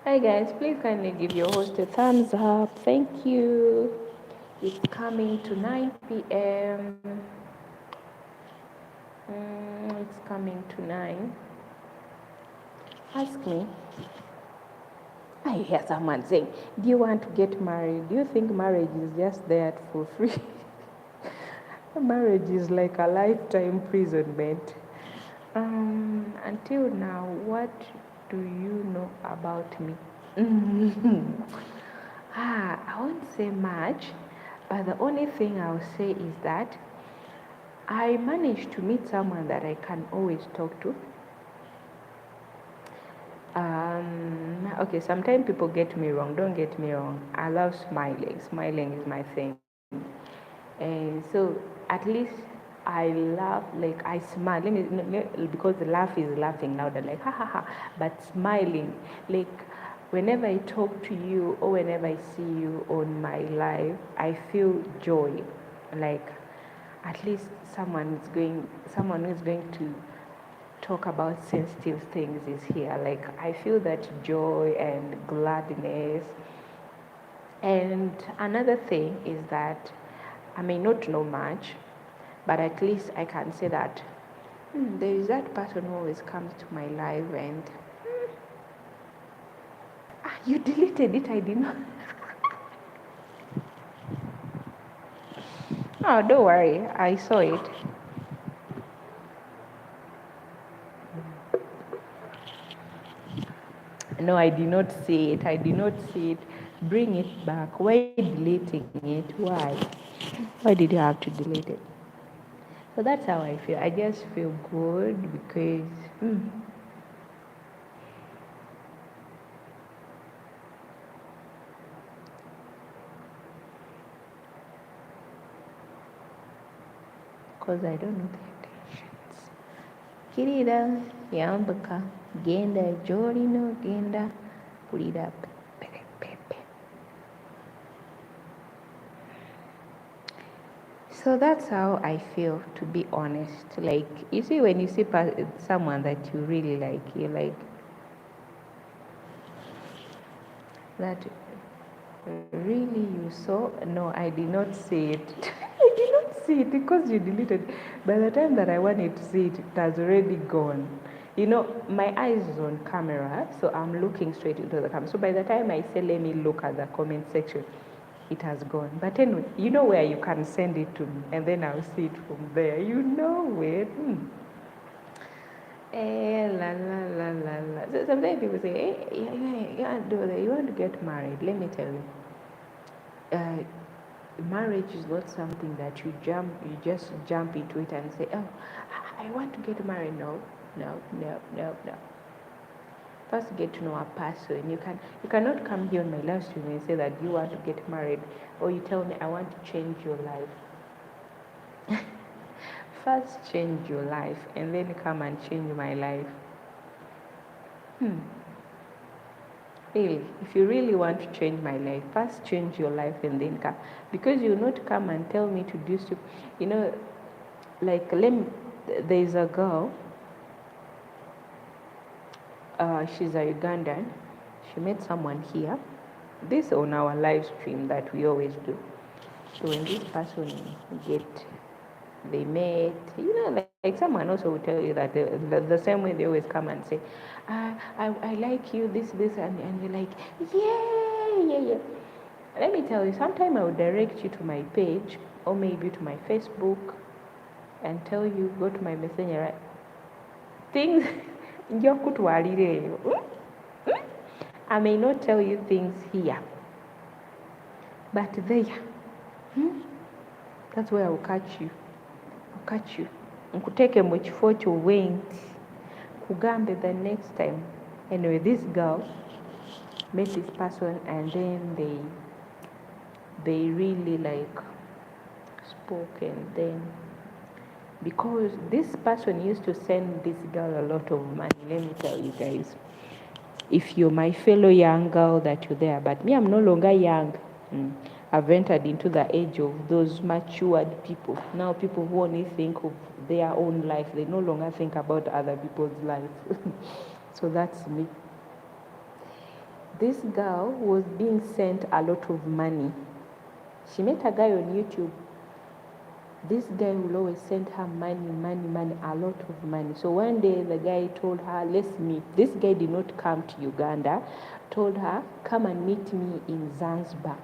Hi guys, please kindly give your host a thumbs up. Thank you. It's coming to 9 p.m. It's coming to 9. Ask me. I hear someone saying, do you want to get married? Do you think marriage is just there for free? Marriage is like a lifetime imprisonment. Until now, what do you know about me? I won't say much, but the only thing I'll say is that I managed to meet someone that I can always talk to. Okay, sometimes people get me wrong. Don't get me wrong. I love smiling. Smiling is my thing. And so at least I laugh, like I smile. Because the laugh is laughing louder, like ha ha ha. But smiling, like whenever I talk to you or whenever I see you on my live, I feel joy. Like at least someone is going to talk about sensitive things is here. Like I feel that joy and gladness. And another thing is that I may not know much, but at least I can say that there is that person who always comes to my life and you deleted it, I did not. Oh, don't worry, I saw it. No, I did not see it. I did not see it. Bring it back. Why deleting it? Why? Why did you have to delete it? So that's how I feel. I just feel good because I don't know the intentions. Kirira, yambaka, genda, jorino, genda, pulira, pepe. So that's how I feel, to be honest. Like, you see, when you see someone that you really like, you're like, that really you saw? No, I did not see it. I did not see it because you deleted. By the time that I wanted to see it, it has already gone. You know, my eyes is on camera, so I'm looking straight into the camera. So by the time I say, let me look at the comment section, it has gone. But anyway, you know where you can send it to me, and then I'll see it from there. You know where. La la la la la. So sometimes people say, hey, you want to do that. You want to get married. Let me tell you. Marriage is not something that you just jump into it and say, oh, I want to get married. No, no, no, no, no. First get to know a person. You cannot come here on my live stream and say that you want to get married, or you tell me I want to change your life. First change your life and then come and change my life. Really, if you really want to change my life, first change your life and then come. Because you will not come and tell me to do stuff. You know, like there's a girl, she's a Ugandan. She met someone here. This on our live stream that we always do. So when this person they met, like someone also will tell you that the same way they always come and say, I like you, this, and you're like, yeah. Let me tell you, sometime I will direct you to my page or maybe to my Facebook and tell you, go to my messenger, right? Things, I may not tell you things here, but there, that's where I'll catch you. Nkuteke mu kifo ky'owe nti kugambe the next time. Anyway, this girl met this person and then they really like spoke, and then because this person used to send this girl a lot of money. Let me tell you guys, if you're my fellow young girl that you're there, but me, I'm no longer young. I've entered into the age of those matured people. Now people who only think of their own life, they no longer think about other people's life. So that's me. This girl was being sent a lot of money. She met a guy on YouTube. This guy will always send her money, a lot of money. So one day the guy told her, let's meet. This guy did not come to Uganda, told her, come and meet me in Zanzibar.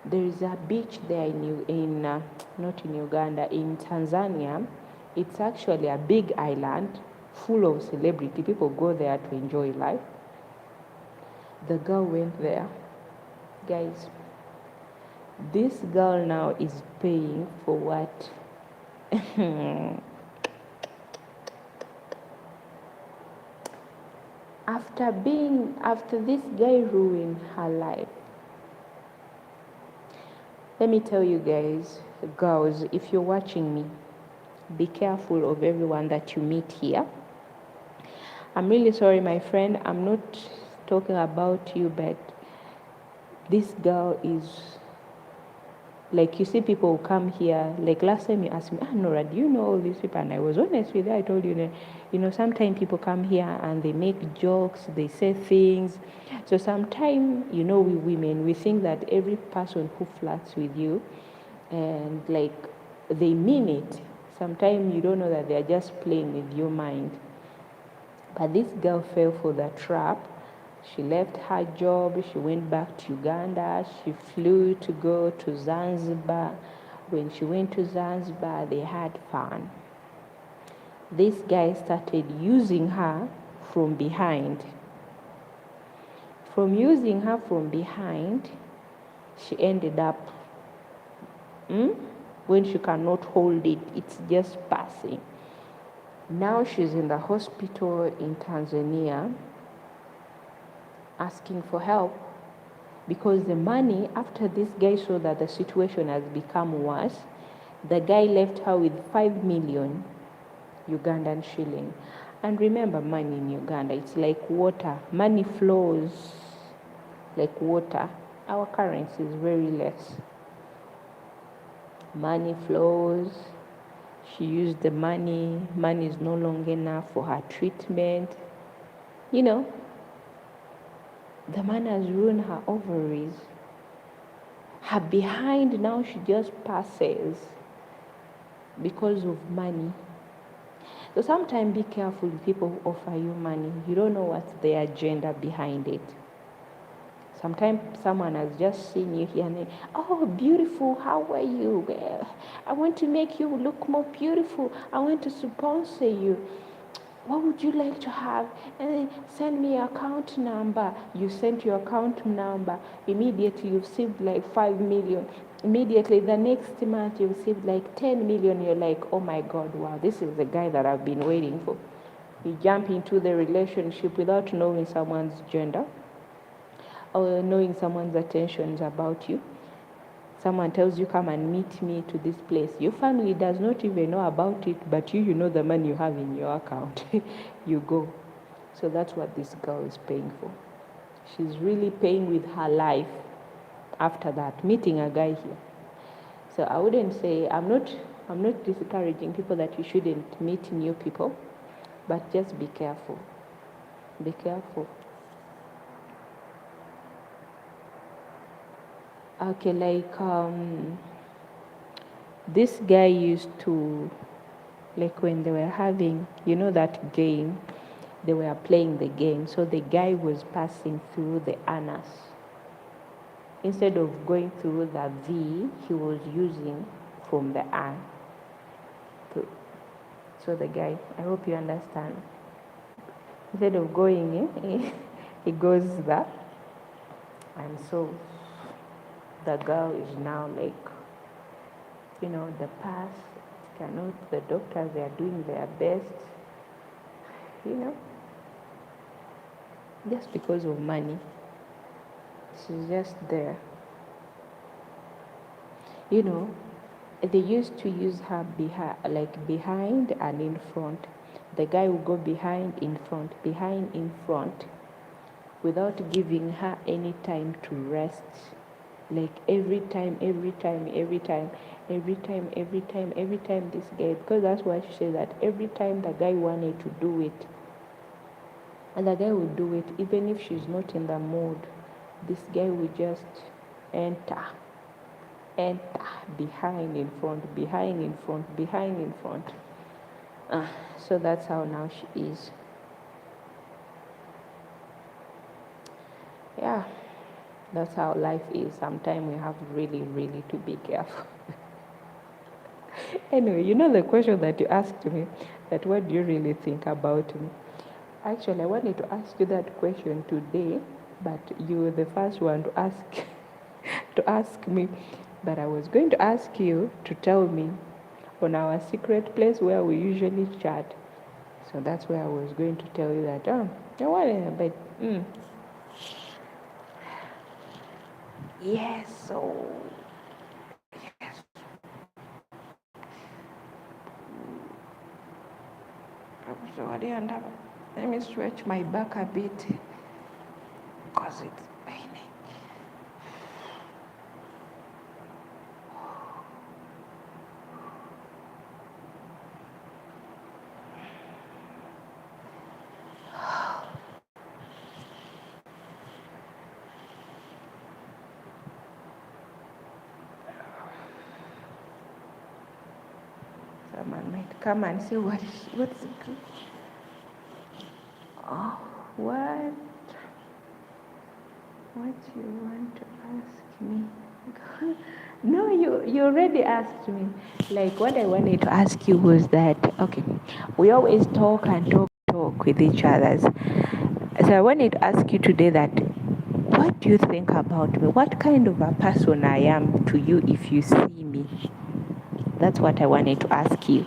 There is a beach there not in Uganda, in Tanzania. It's actually a big island full of celebrity. People go there to enjoy life. The girl went there. Guys, this girl now is paying for what? After this guy ruined her life. Let me tell you guys, girls, if you're watching me, be careful of everyone that you meet here. I'm really sorry, my friend. I'm not talking about you, but this girl is, like, you see people who come here, like last time you asked me, Nora, do you know all these people? And I was honest with you. I told you, sometimes people come here and they make jokes, they say things. So sometimes, we women, we think that every person who flirts with you and like they mean it. Sometimes you don't know that they're just playing with your mind. But this girl fell for the trap. She left her job, she went back to Uganda, she flew to go to Zanzibar. When she went to Zanzibar, they had fun. This guy started using her from behind. From using her from behind, she ended up, when she cannot hold it, it's just passing. Now she's in the hospital in Tanzania asking for help because the money, after this guy saw that the situation has become worse, the guy left her with 5 million Ugandan shilling. And remember, money in Uganda, it's like water. Money flows like water. Our currency is very less. Money flows. She used the money. Money is no longer enough for her treatment. You know, the man has ruined her ovaries. Her behind now she just passes because of money. So sometimes be careful with people who offer you money. You don't know what's the agenda behind it. Sometimes someone has just seen you here and they, oh, beautiful, how are you? Well, I want to make you look more beautiful. I want to sponsor you. What would you like to have? And then send me your account number. You sent your account number. Immediately you've saved like 5 million. Immediately the next month you've saved like 10 million. You're like, oh my God, wow, this is the guy that I've been waiting for. You jump into the relationship without knowing someone's gender or knowing someone's attentions about you. Someone tells you, come and meet me to this place. Your family does not even know about it, but you know the money you have in your account. You go. So that's what this girl is paying for. She's really paying with her life after that, meeting a guy here. So I wouldn't say, I'm not discouraging people that you shouldn't meet new people, but just be careful. Be careful. Okay, like this guy used to, like when they were having, that game, they were playing the game. So the guy was passing through the anus. Instead of going through the V, he was using from the A. So the guy, I hope you understand. Instead of going in, he goes there. And so the girl is now like, the pass cannot, the doctors, they are doing their best, just because of money. She's just there. They used to use her behind and in front. The guy would go behind, in front, without giving her any time to rest. Like every time this guy, because that's why she said that every time the guy wanted to do it, and the guy would do it even if she's not in the mood, this guy would just enter, behind, in front. So that's how now she is. Yeah, that's how life is. Sometimes we have really, really to be careful. Anyway, the question that you asked me, that what do you really think about me? Actually, I wanted to ask you that question today, but you were the first one to ask me. But I was going to ask you to tell me on our secret place where we usually chat. So that's where I was going to tell you that, yes, so let me stretch my back a bit because it's paining. Someone might come and say, what's good? Oh, what you want to ask me? No, you already asked me. Like what I wanted to ask you was that, okay, we always talk with each other. So I wanted to ask you today that, what do you think about me? What kind of a person I am to you if you see me? That's what I wanted to ask you.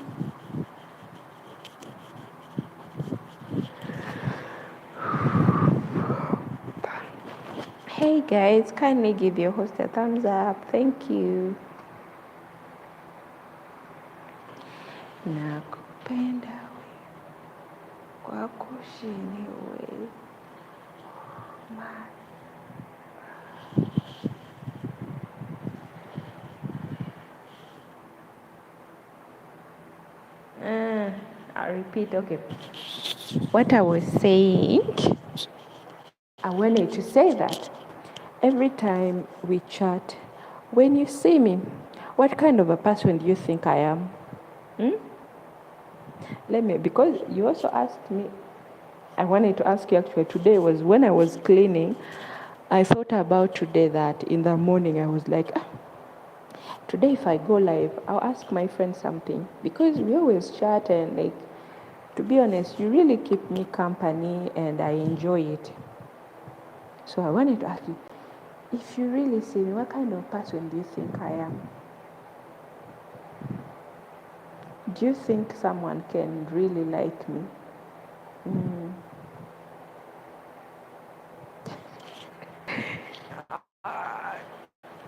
Hey guys, kindly give your host a thumbs up. Thank you. Nakupenda kwako chini wewe. repeat. Okay. What I was saying, I wanted to say that every time we chat, when you see me, what kind of a person do you think I am? Because you also asked me, I wanted to ask you actually today was when I was cleaning, I thought about today that in the morning I was like, today if I go live, I'll ask my friend something because we always chat and like, to be honest, you really keep me company and I enjoy it. So I wanted to ask you, if you really see me, what kind of person do you think I am? Do you think someone can really like me?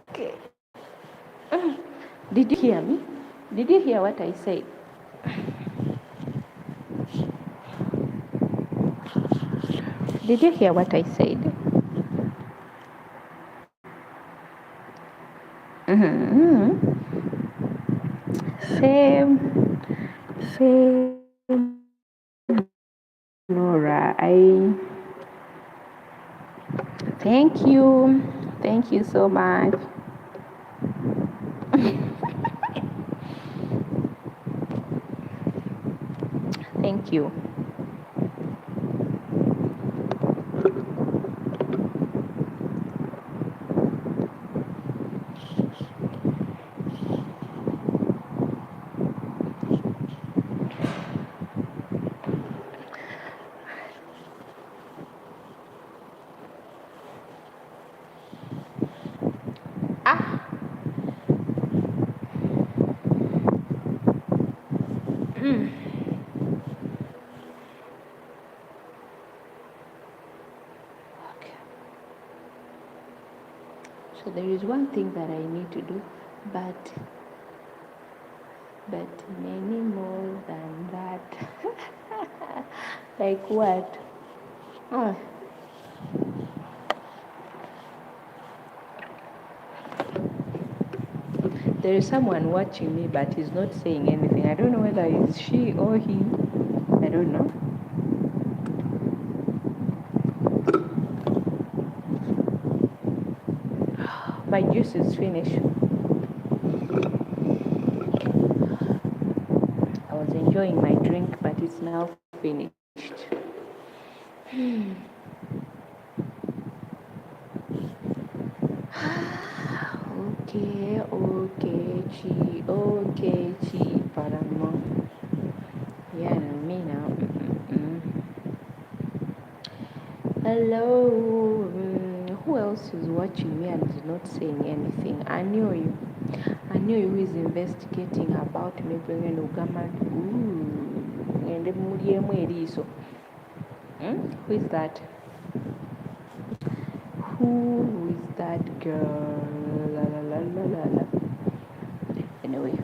Okay. Did you hear me? Did you hear what I said? Did you hear what I said? Same, same, Nora. Thank you. Thank you so much. Thank you. Ah, okay. So there is one thing that I need to do, but many more than that. Like what? Oh, there is someone watching me, but he's not saying anything. I don't know whether it's she or he. I don't know. My juice is finished. I was enjoying my drink, but it's now finished. Okay, chi, paramo. Yeah, me now. Hello. Who else is watching me and is not saying anything? I knew you. I knew you is investigating about me bringing Ugama. Ooh. And the Who is that? Who is that girl? La la la la la la. Anyway,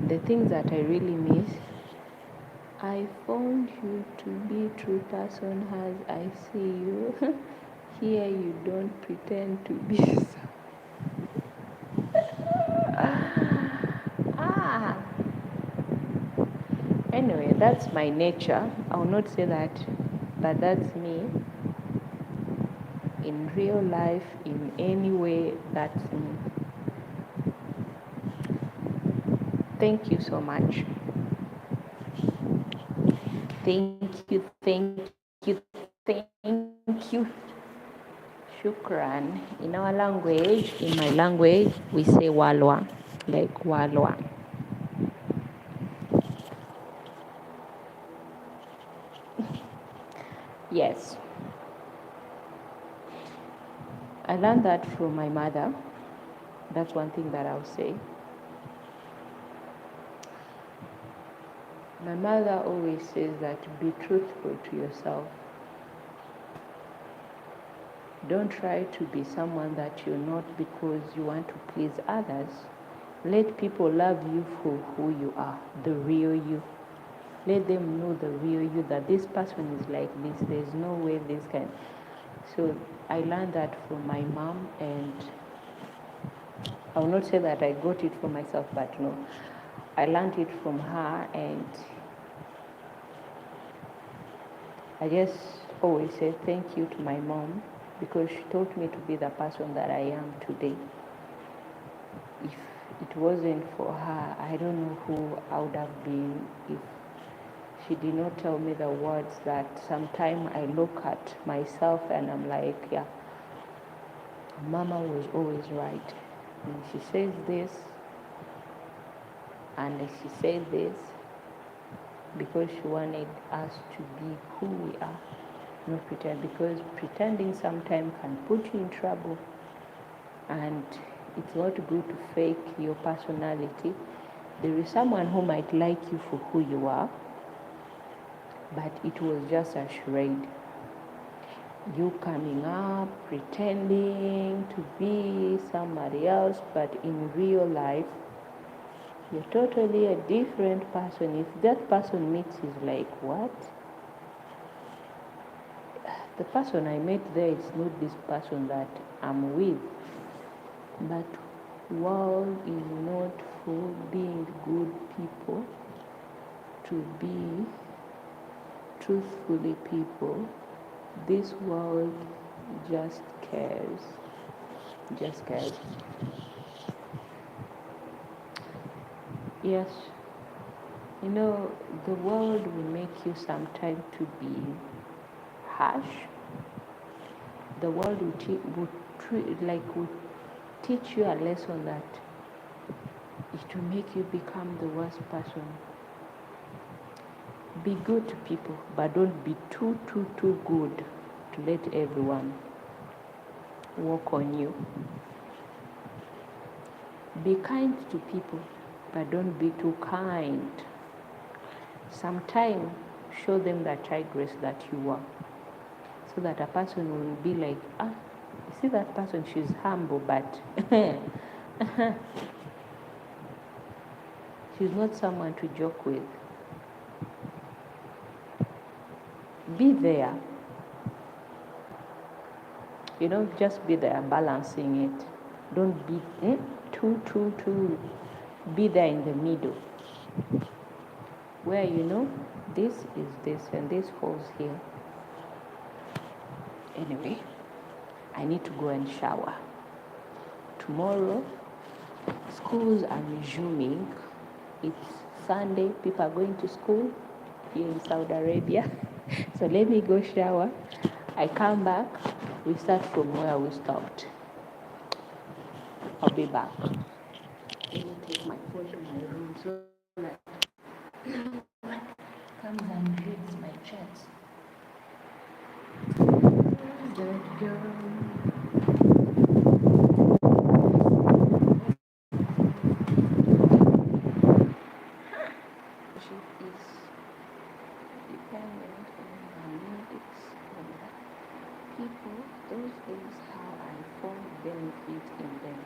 the things that I really miss, I found you to be true person as I see you. Here you don't pretend to be so. Ah. Anyway, that's my nature. I will not say that, but that's me. In real life, in any way, that's me. Thank you so much. Thank you, thank you, thank you. Shukran. In our language, in my language, we say walwa, like walwa. Yes. I learned that from my mother. That's one thing that I'll say. My mother always says that be truthful to yourself. Don't try to be someone that you're not because you want to please others. Let people love you for who you are, the real you. Let them know the real you, that this person is like this. There's no way this can. So I learned that from my mom, and I will not say that I got it for myself, but no. I learned it from her, and I just always say thank you to my mom because she taught me to be the person that I am today. If it wasn't for her, I don't know who I would have been if she did not tell me the words that sometimes I look at myself and I'm like, yeah, Mama was always right. And she says this, and she said this because she wanted us to be who we are, not pretend, because pretending sometimes can put you in trouble, and it's not good to fake your personality. There is someone who might like you for who you are, but it was just a charade. You coming up, pretending to be somebody else, but in real life, you're totally a different person. If that person meets, is like, what? The person I met there is not this person that I'm with. But world is not for being good people, to be truthfully people. This world just cares. Just cares. Yes, you know, the world will make you sometimes to be harsh. The world will teach you a lesson that it will make you become the worst person. Be good to people, but don't be too good to let everyone walk on you. Be kind to people, but don't be too kind. Sometimes show them the tigress that you are, so that a person will be like, you see that person, she's humble, but she's not someone to joke with. Be there. Just be there, balancing it. Don't be too. Be there in the middle, where this is this and this falls here. Anyway, I need to go and shower. Tomorrow, schools are resuming. It's Sunday. People are going to school here in Saudi Arabia. So let me go shower. I come back. We start from where we stopped. I'll be back. Let me take my phone to my room so that no one comes and reads my chats. That girl. She is dependent on analytics and people. Those things how I find benefit in them.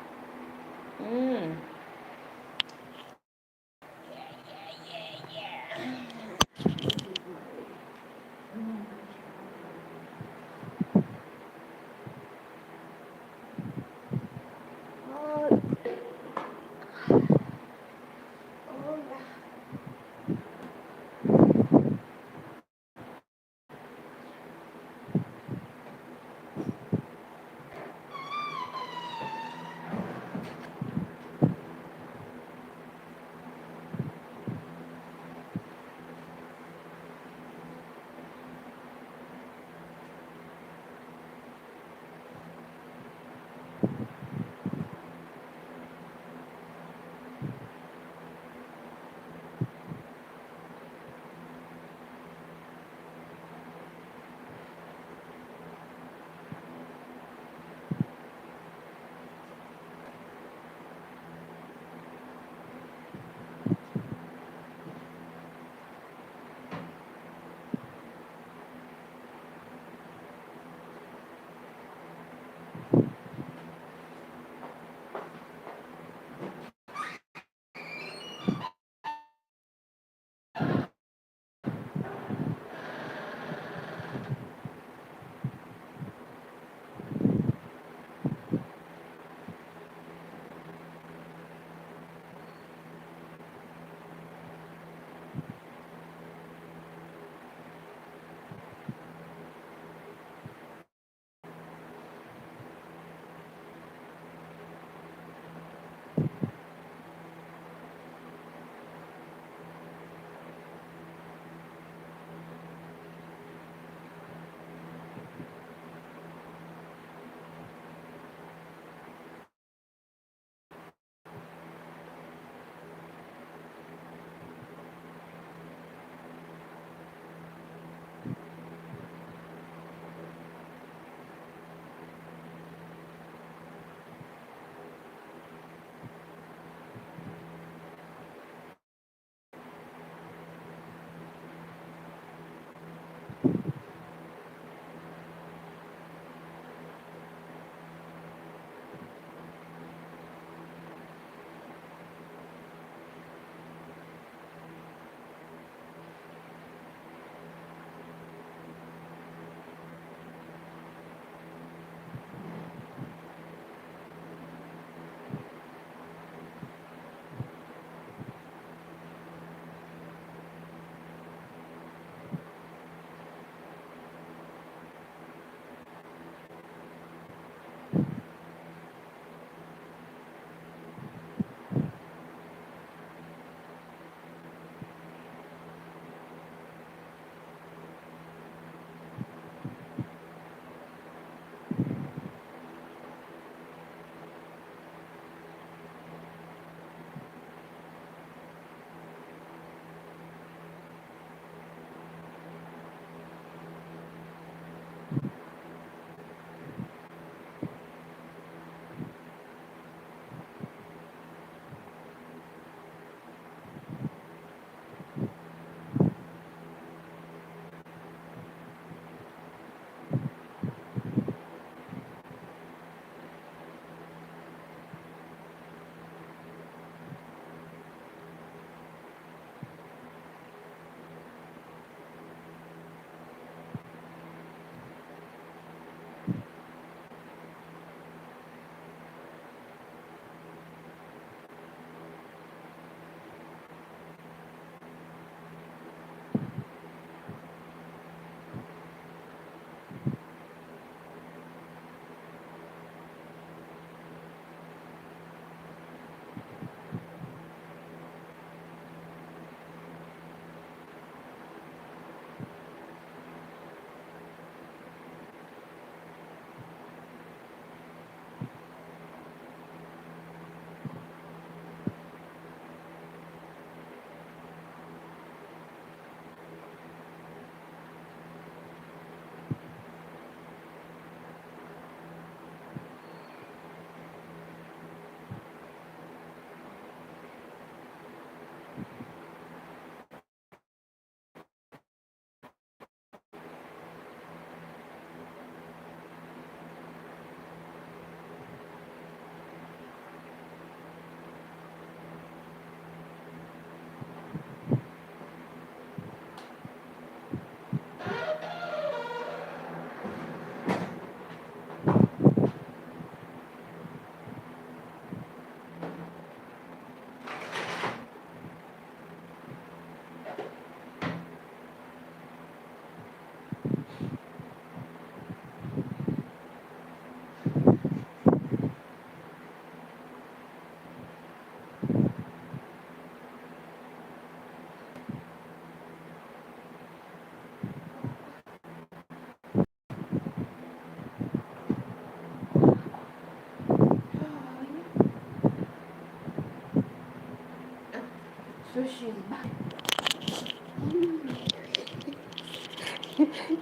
So she's back.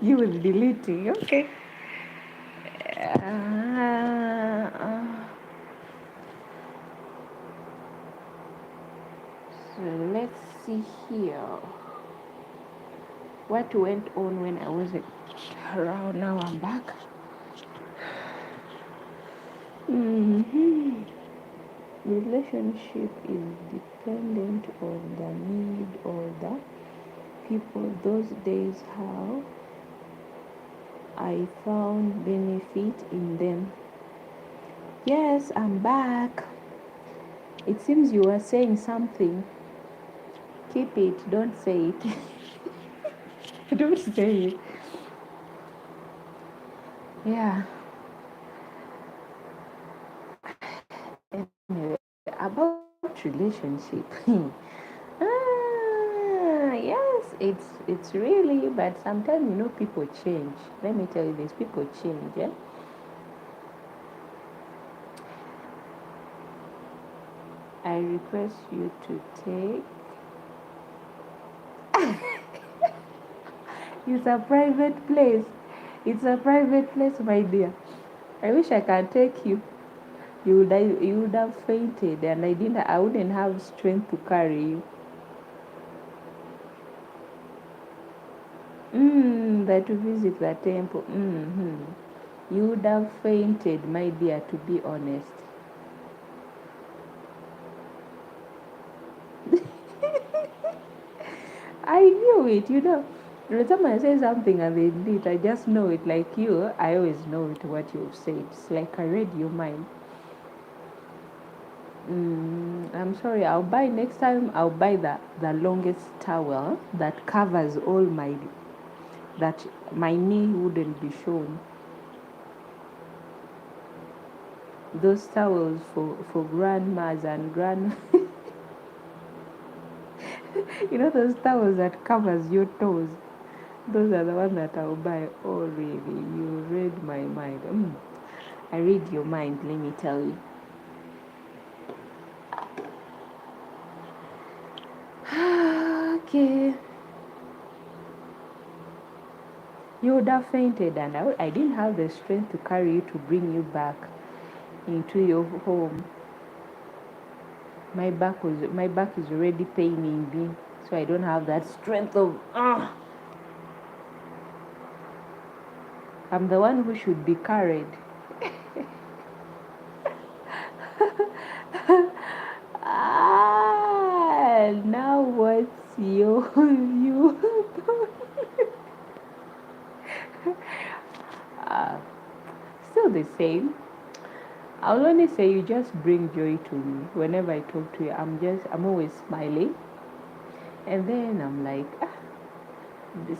You will deleting, okay? So let's see here. What went on when I wasn't around? Now I'm back. Relationship is dependent on the need or the people. Those days, how I found benefit in them. Yes, I'm back. It seems you were saying something. Keep it. Don't say it. Don't say it. Yeah. Anyway, about relationship. Yes, it's really, but sometimes people change. Let me tell you this, people change. Yeah? I request you to take. It's a private place. It's a private place, my dear. I wish I can take you. You would have fainted, and I wouldn't have strength to carry you. that to visit the temple, you would have fainted, my dear, to be honest. I knew it, The time I say something and they did, I just know it. Like you, I always know it what you've said. It's like I read your mind. I'm sorry. I'll buy next time. I'll buy the longest towel that covers all that my knee wouldn't be shown. Those towels for grandmas and grand. Those towels that covers your toes. Those are the ones that I'll buy. Oh, really? You read my mind. I read your mind, let me tell you. Okay. You would have fainted, and I didn't have the strength to carry you to bring you back into your home. My back is already paining me, so I don't have that strength of. I'm the one who should be carried. Now what's you? uh, Still the same. I'll only say you just bring joy to me. Whenever I talk to you, I'm always smiling. And then I'm like,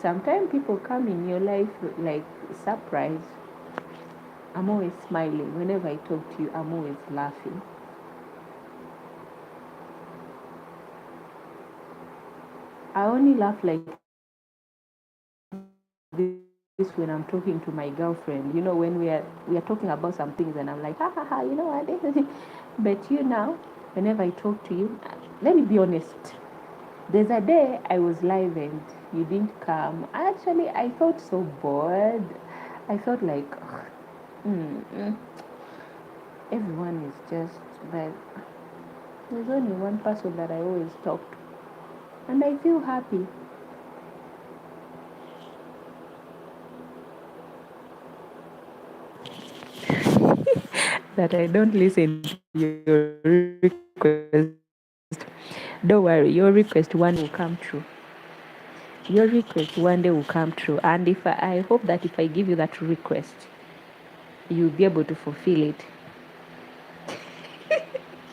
sometimes people come in your life like surprise. I'm always smiling. Whenever I talk to you, I'm always laughing. I only laugh like this when I'm talking to my girlfriend. When we are talking about some things and I'm like, ha ha ha, what? But now, whenever I talk to you, let me be honest. There's a day I was live and you didn't come. Actually, I felt so bored. I felt like everyone is just like, there's only one person that I always talk to. And I feel happy. That I don't listen to your request. Don't worry, your request one will come true. Your request one day will come true. And I hope that if I give you that request, you'll be able to fulfill it.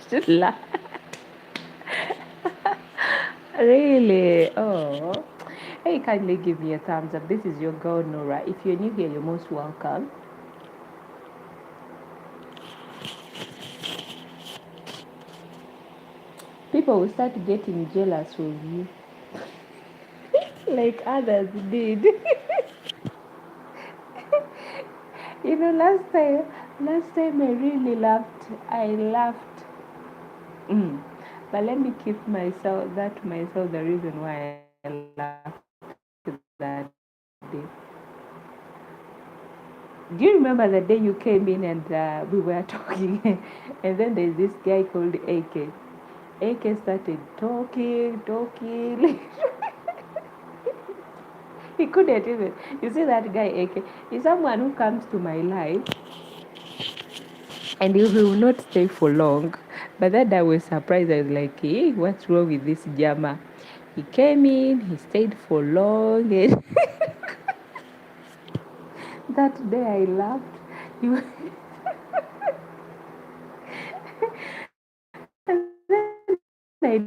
Just laugh. Really? Oh. Hey, kindly give me a thumbs up. This is your girl Nora. If you're new here, you're most welcome. People will start getting jealous of you, like others did. Last time I really laughed. I laughed. But let me keep myself the reason why I laughed that day. Do you remember the day you came in and we were talking, and then there's this guy called AK. AK started talking. He couldn't even. You see that guy AK is someone who comes to my life and he will not stay for long. But that I was surprised. I was like, hey, what's wrong with this Jama? He came in, he stayed for long, and that day I laughed. And then I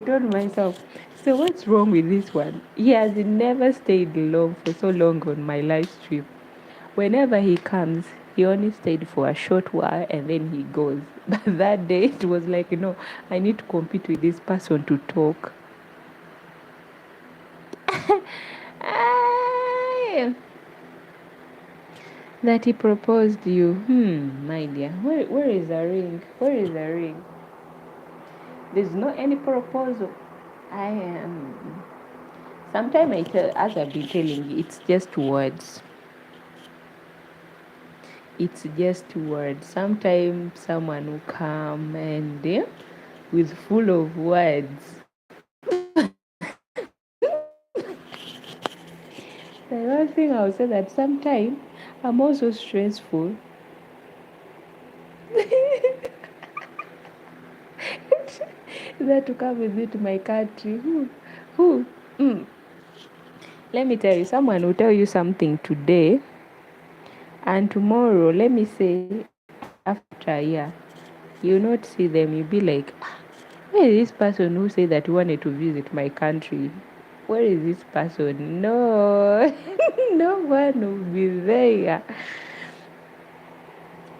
told myself, so what's wrong with this one? He has never stayed long for so long on my live stream. Whenever he comes, he only stayed for a short while and then he goes. But that day it was like, I need to compete with this person to talk. That he proposed you. My dear. Where is the ring? Where is the ring? There's no any proposal. I am. Sometimes I tell, as I've been telling you, it's just words. It's just words. Sometimes someone will come and with full of words. Like, what one thing I'll say that sometimes I'm also stressful. That to come with me to my country. Who? Mm. Let me tell you, someone will tell you something today, and tomorrow, let me say, after a year, you'll not see them. You'll be like, where is this person who said that he wanted to visit my country? Where is this person? No, no one will be there.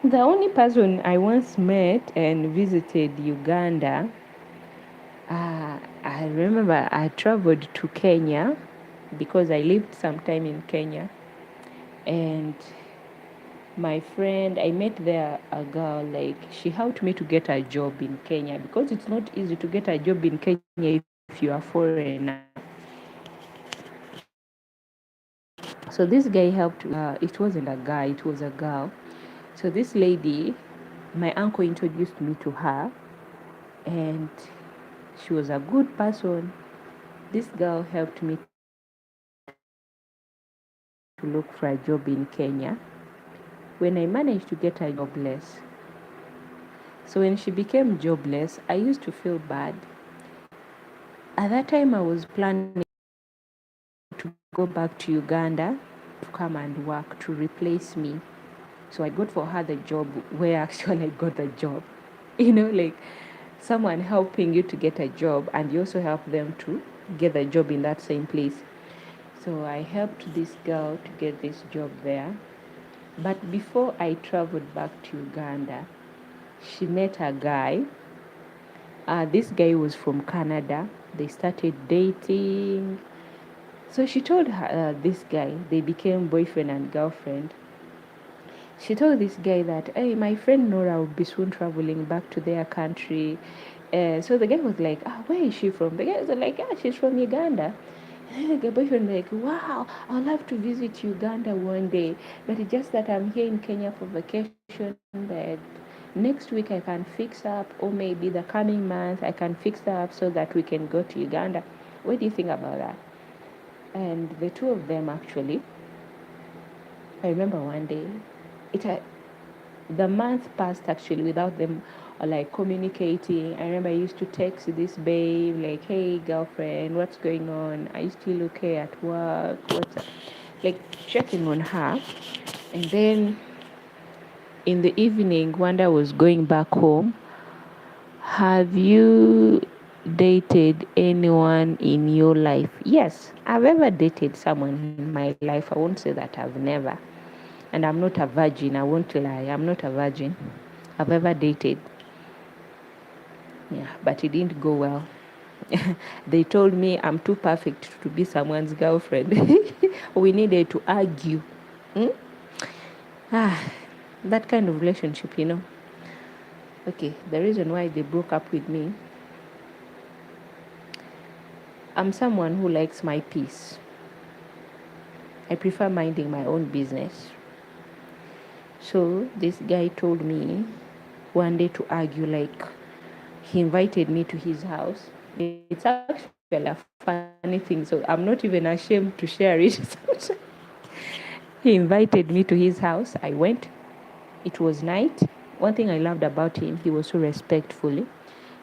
The only person I once met and visited Uganda, I remember I traveled to Kenya because I lived some time in Kenya. And my friend, I met there a girl, like she helped me to get a job in Kenya because it's not easy to get a job in Kenya if you are foreigner. So this guy helped, it wasn't a guy, it was a girl. So this lady, my uncle introduced me to her, and she was a good person. This girl helped me to look for a job in Kenya. When I managed to get a job, I was jobless. So when she became jobless, I used to feel bad. At that time, I was planning to go back to Uganda to come and work to replace me. So I got for her the job where actually I got the job. Like someone helping you to get a job, and you also help them to get the job in that same place. So I helped this girl to get this job there. But before I traveled back to Uganda, she met a guy. This guy was from Canada. They started dating. So she told this guy, they became boyfriend and girlfriend. She told this guy that, hey, my friend Nora will be soon traveling back to their country. So the guy was like, where is she from? The guy was like, yeah, she's from Uganda. And then the boyfriend was like, wow, I'd love to visit Uganda one day. But it's just that I'm here in Kenya for vacation. But next week I can fix up, or maybe the coming month I can fix up so that we can go to Uganda. What do you think about that? And the two of them actually, I remember one day, it the month passed actually without them like communicating. I remember I used to text this babe like, hey girlfriend, what's going on? Are you still okay at work? What's up? Like checking on her. And then in the evening, Wanda was going back home. Have you dated anyone in your life? Yes, I've ever dated someone in my life. I won't say that I've never. And I'm not a virgin, I won't lie. I'm not a virgin. I've ever dated. Yeah, but it didn't go well. They told me I'm too perfect to be someone's girlfriend. We needed to argue. Hmm? Ah, that kind of relationship. Okay, the reason why they broke up with me, I'm someone who likes my peace. I prefer minding my own business. So this guy told me one day to argue, like he invited me to his house. It's actually a funny thing, so I'm not even ashamed to share it. He invited me to his house. I went. It was night. One thing I loved about him, he was so respectfully,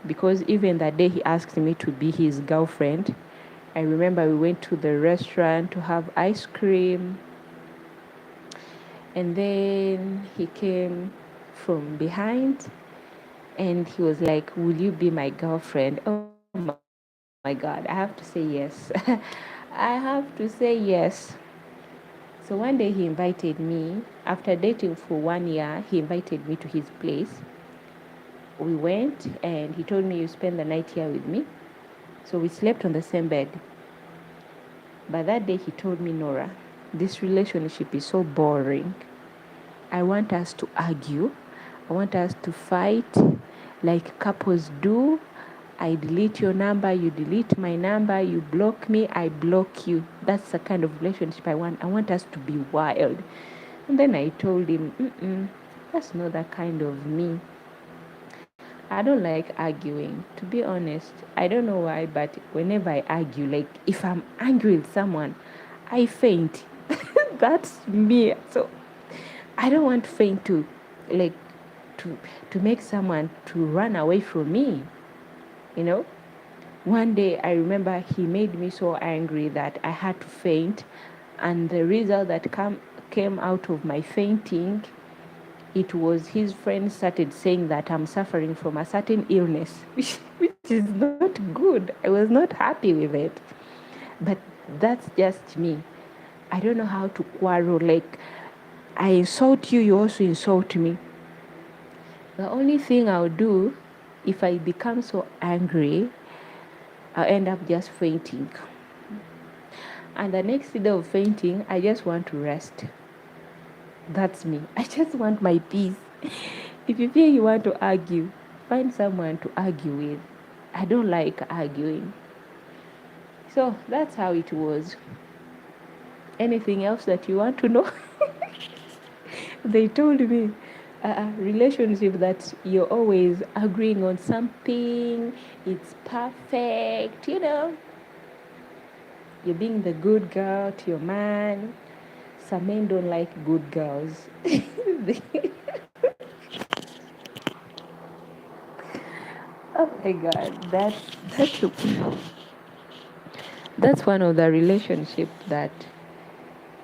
because even that day he asked me to be his girlfriend. I remember we went to the restaurant to have ice cream, and then he came from behind and he was like, will you be my girlfriend? Oh my god, I have to say yes. I have to say yes. So one day he invited me, after dating for 1 year, he invited me to his place. We went and he told me, you spend the night here with me. So we slept on the same bed. But that day he told me, Nora, this relationship is so boring. I want us to argue. I want us to fight like couples do. I delete your number, you delete my number, you block me, I block you. That's the kind of relationship I want. I want us to be wild. And then I told him, that's not that kind of me. I don't like arguing. To be honest, I don't know why, but whenever I argue, like if I'm angry with someone, I faint. That's me. So I don't want faint to, like, to to make someone to run away from me, you know. One day I remember he made me so angry that I had to faint, and the result that came out of my fainting, it was his friends started saying that I'm suffering from a certain illness, which is not good. I was not happy with it. But that's just me. I don't know how to quarrel. Like, I insult you, you also insult me. The only thing I'll do, if I become so angry, I'll end up just fainting. And the next day of fainting, I just want to rest. That's me. I just want my peace. If you feel you want to argue, find someone to argue with. I don't like arguing. So that's how it was. Anything else that you want to know? They told me a relationship that you're always agreeing on something, it's perfect, you know. You're being the good girl to your man. Some men don't like good girls. Oh my God, that's one of the relationships that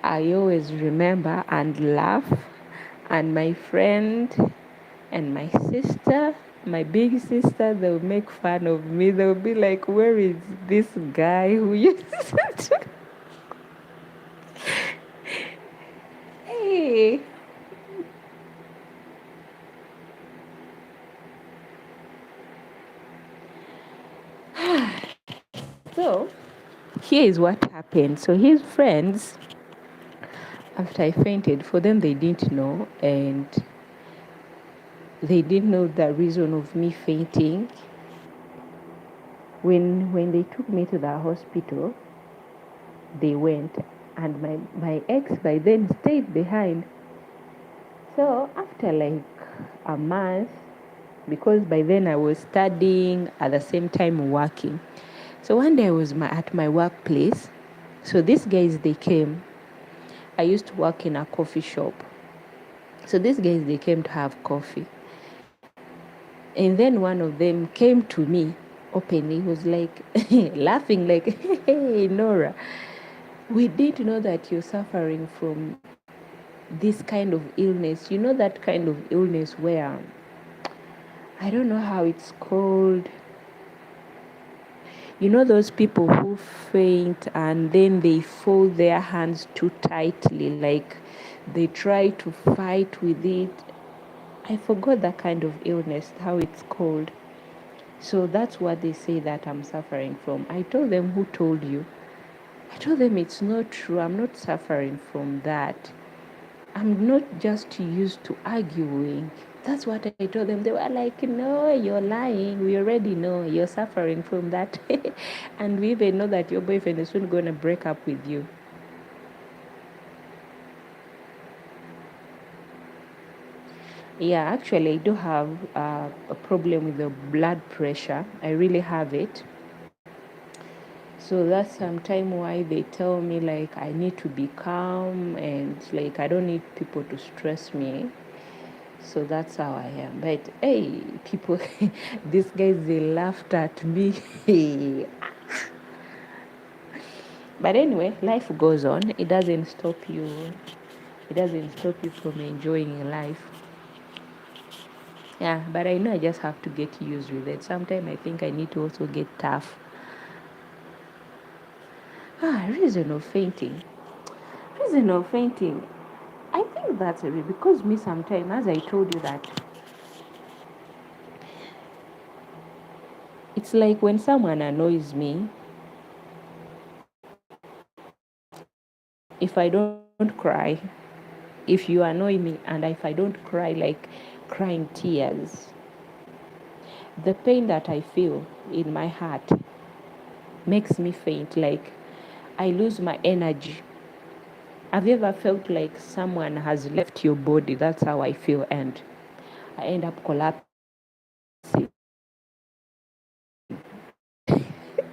I always remember and laugh. And my friend and my sister, my big sister, they'll make fun of me. They'll be like, "Where is this guy who used to?" Hey. So here is what happened. So his friends, after I fainted, for them they didn't know, and they didn't know the reason of me fainting. When they took me to the hospital, they went, and my ex by then stayed behind. So after like a month, because by then I was studying at the same time working. So one day I was at my workplace. So these guys, they came. I used to work in a coffee shop. So these guys, they came to have coffee. And then one of them came to me openly. He was like laughing like, "Hey, Nora, we didn't know that you're suffering from this kind of illness. You know that kind of illness where, I don't know how it's called. You know those people who faint and then they fold their hands too tightly, like they try to fight with it. I forgot that kind of illness, how it's called. So that's what they say that I'm suffering from. I told them, who told you? I told them it's not true. I'm not suffering from that. I'm not just used to arguing. That's what I told them. They were like, "No, you're lying. We already know you're suffering from that." And we even know that your boyfriend is soon going to break up with you. Yeah, actually, I do have a problem with the blood pressure. I really have it. So that's sometime why they tell me like I need to be calm and like I don't need people to stress me. So that's how I am. But hey, people, these guys, they laughed at me. But anyway, life goes on. It doesn't stop you. It doesn't stop you from enjoying life. Yeah, but I know I just have to get used with it. Sometimes I think I need to also get tough. Reason of fainting. Reason of fainting. I think that's a bit because me sometimes, as I told you that, it's like when someone annoys me, if I don't cry, if you annoy me and if I don't cry like crying tears, the pain that I feel in my heart makes me faint, like I lose my energy. Have you ever felt like someone has left your body? That's how I feel, and I end up collapsing.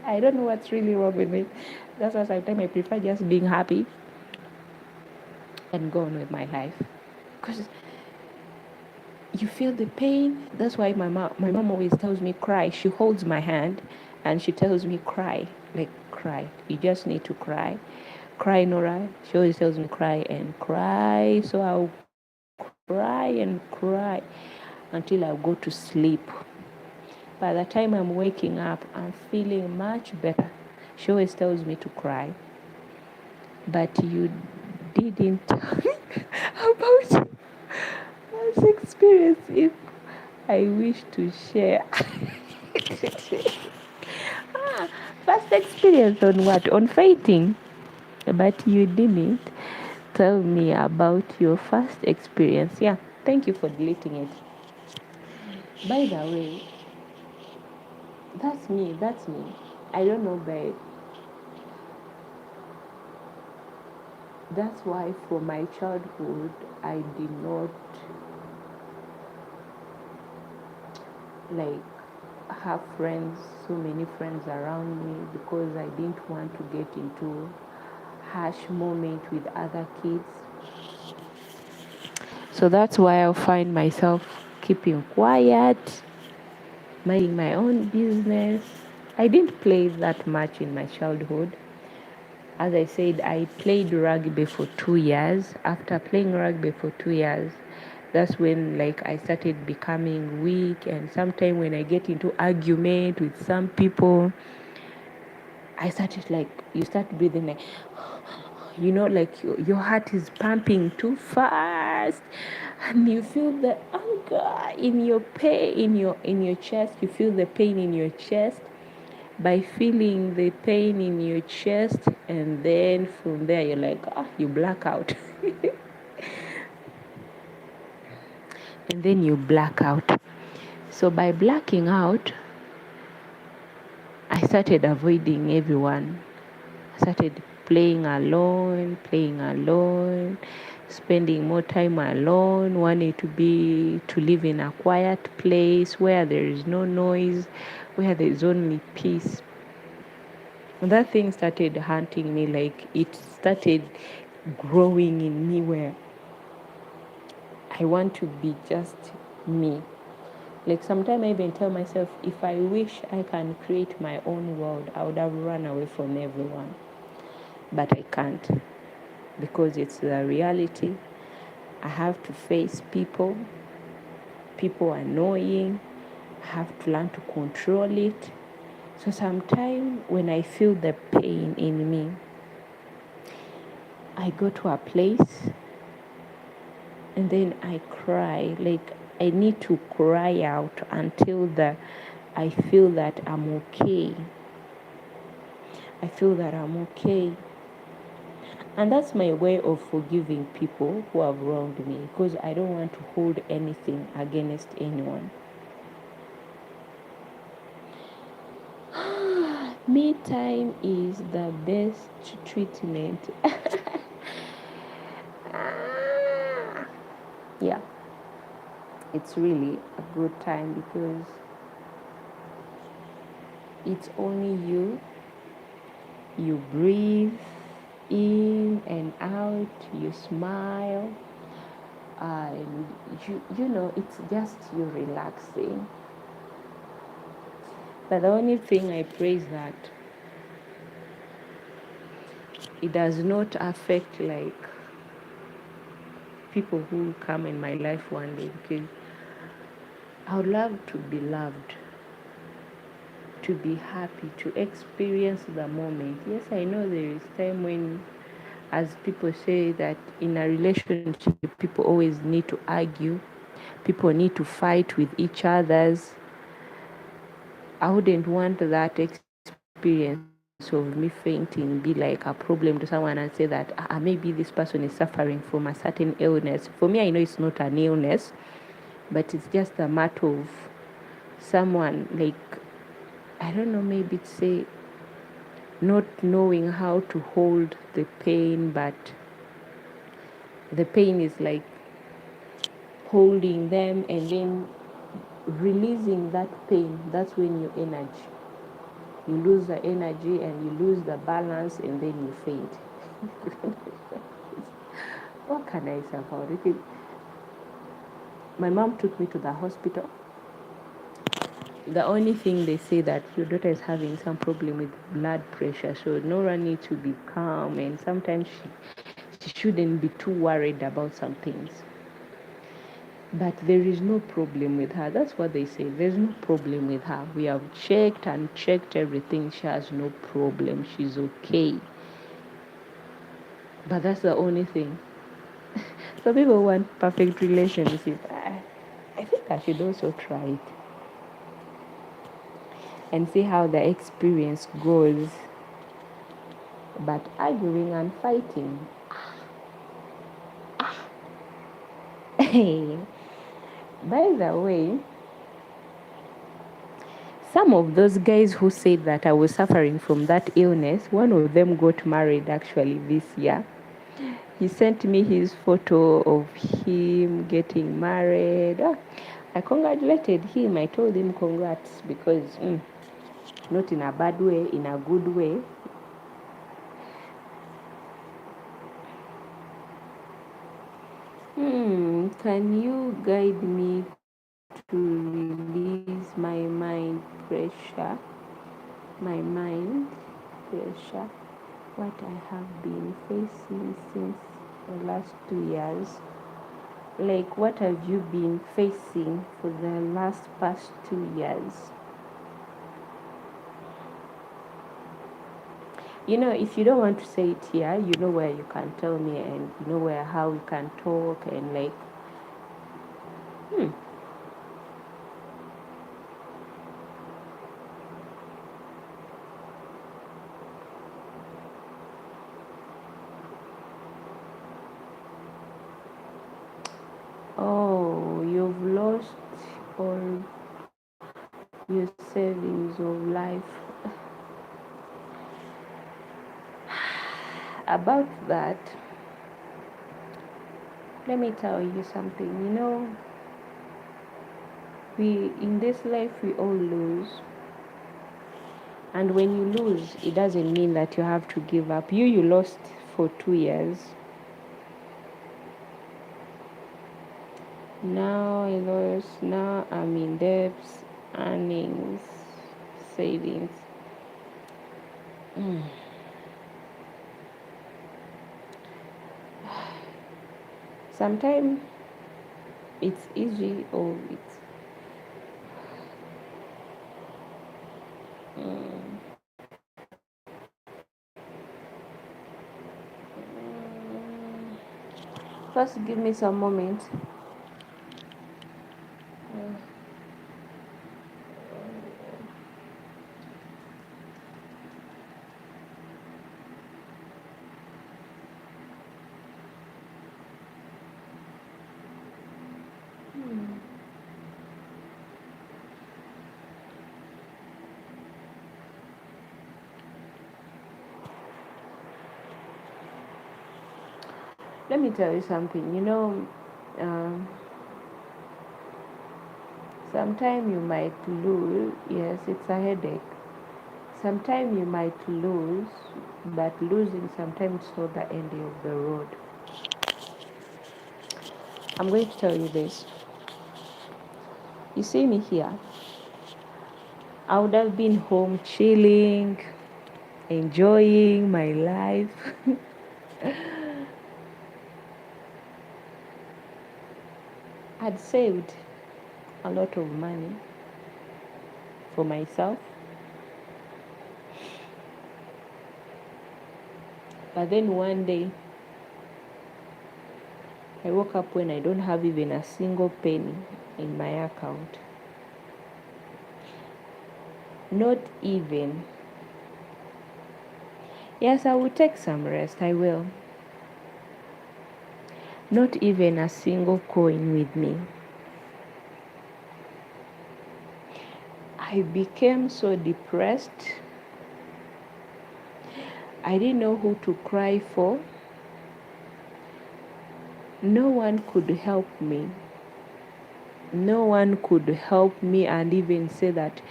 I don't know what's really wrong with me. That's why sometimes I prefer just being happy. and go on with my life. Because you feel the pain. That's why my mom always tells me cry. She holds my hand and she tells me cry, like cry. You just need to cry. Cry, Nora. She always tells me cry and cry. So I'll cry and cry until I'll go to sleep. By the time I'm waking up, I'm feeling much better. She always tells me to cry. But you didn't tell me about this experience. If I wish to share. ah, First experience on what? On fainting. But you didn't tell me about your first experience. Yeah, thank you for deleting it. By the way, that's me. That's me. I don't know, but that's why from my childhood I did not like have friends, so many friends around me, because I didn't want to get into harsh moment with other kids. So that's why I'll find myself keeping quiet, minding my own business. I didn't play that much in my childhood. As I said, I played rugby for 2 years. After playing rugby for 2 years, that's when like I started becoming weak. And sometimes when I get into argument with some people, I started like, you start breathing like, like your heart is pumping too fast, and you feel the anger in your pain, in your chest. You feel the pain in your chest. By feeling the pain in your chest, and then from there you're like, you black out. And then you black out. So by blacking out, I started avoiding everyone. I started playing alone, spending more time alone, wanting to live in a quiet place where there is no noise, where there is only peace. And that thing started haunting me, like it started growing in me, where I want to be just me. Like sometimes I even tell myself, if I wish I can create my own world, I would have run away from everyone. But I can't, because it's the reality. I have to face people. People are annoying. I have to learn to control it. So sometimes when I feel the pain in me, I go to a place and then I cry. Like I need to cry out until I feel that I'm okay. I feel that I'm okay. And that's my way of forgiving people who have wronged me, because I don't want to hold anything against anyone. Me time is the best treatment. Yeah, it's really a good time, because it's only you. You breathe in and out, you smile, and it's just you relaxing. But the only thing I pray is that it does not affect like people who come in my life one day, because I would love to be loved, to be happy, to experience the moment. Yes, I know there is time when, as people say, that in a relationship people always need to argue, people need to fight with each others. I wouldn't want that experience of me fainting be like a problem to someone and say that maybe this person is suffering from a certain illness. For me, I know it's not an illness, but it's just a matter of someone, like, I don't know, maybe to say not knowing how to hold the pain, but the pain is like holding them and then releasing that pain. That's when you lose the energy and you lose the balance, and then you faint. what can I say about it? My mom took me to the hospital. The only thing they say that your daughter is having some problem with blood pressure, so Nora needs to be calm, and sometimes she shouldn't be too worried about some things. But there is no problem with her. That's what they say. There's no problem with her. We have checked and checked everything. She has no problem. She's okay. But that's the only thing. So people want perfect relationship. I think I should also try it and see how the experience goes. But arguing and fighting. By the way, some of those guys who said that I was suffering from that illness, one of them got married actually this year. He sent me his photo of him getting married. I congratulated him. I told him congrats because not in a bad way, in a good way. Can you guide me to release my mind pressure? My mind pressure. What I have been facing since the last 2 years. Like, what have you been facing for the past 2 years? If you don't want to say it here, you know where you can tell me, and you know how we can talk, and like, oh, you've lost all your savings of life. About that, let me tell you something. We in this life we all lose, and when you lose, it doesn't mean that you have to give up. You lost for 2 years. Now I lost. Now I'm in debts, earnings, savings. Sometimes it's easy or it's Just give me some moment. Let me tell you something. Sometimes you might lose. Yes, it's a headache. Sometimes you might lose, but losing sometimes is not the end of the road. I'm going to tell you this. You see me here. I would have been home chilling, enjoying my life. I'd saved a lot of money for myself. But then one day, I woke up when I don't have even a single penny in my account. Not even. Yes, I will take some rest. I will. Not even a single coin with me. I became so depressed. I didn't know who to cry for. No one could help me. No one could help me and even say that,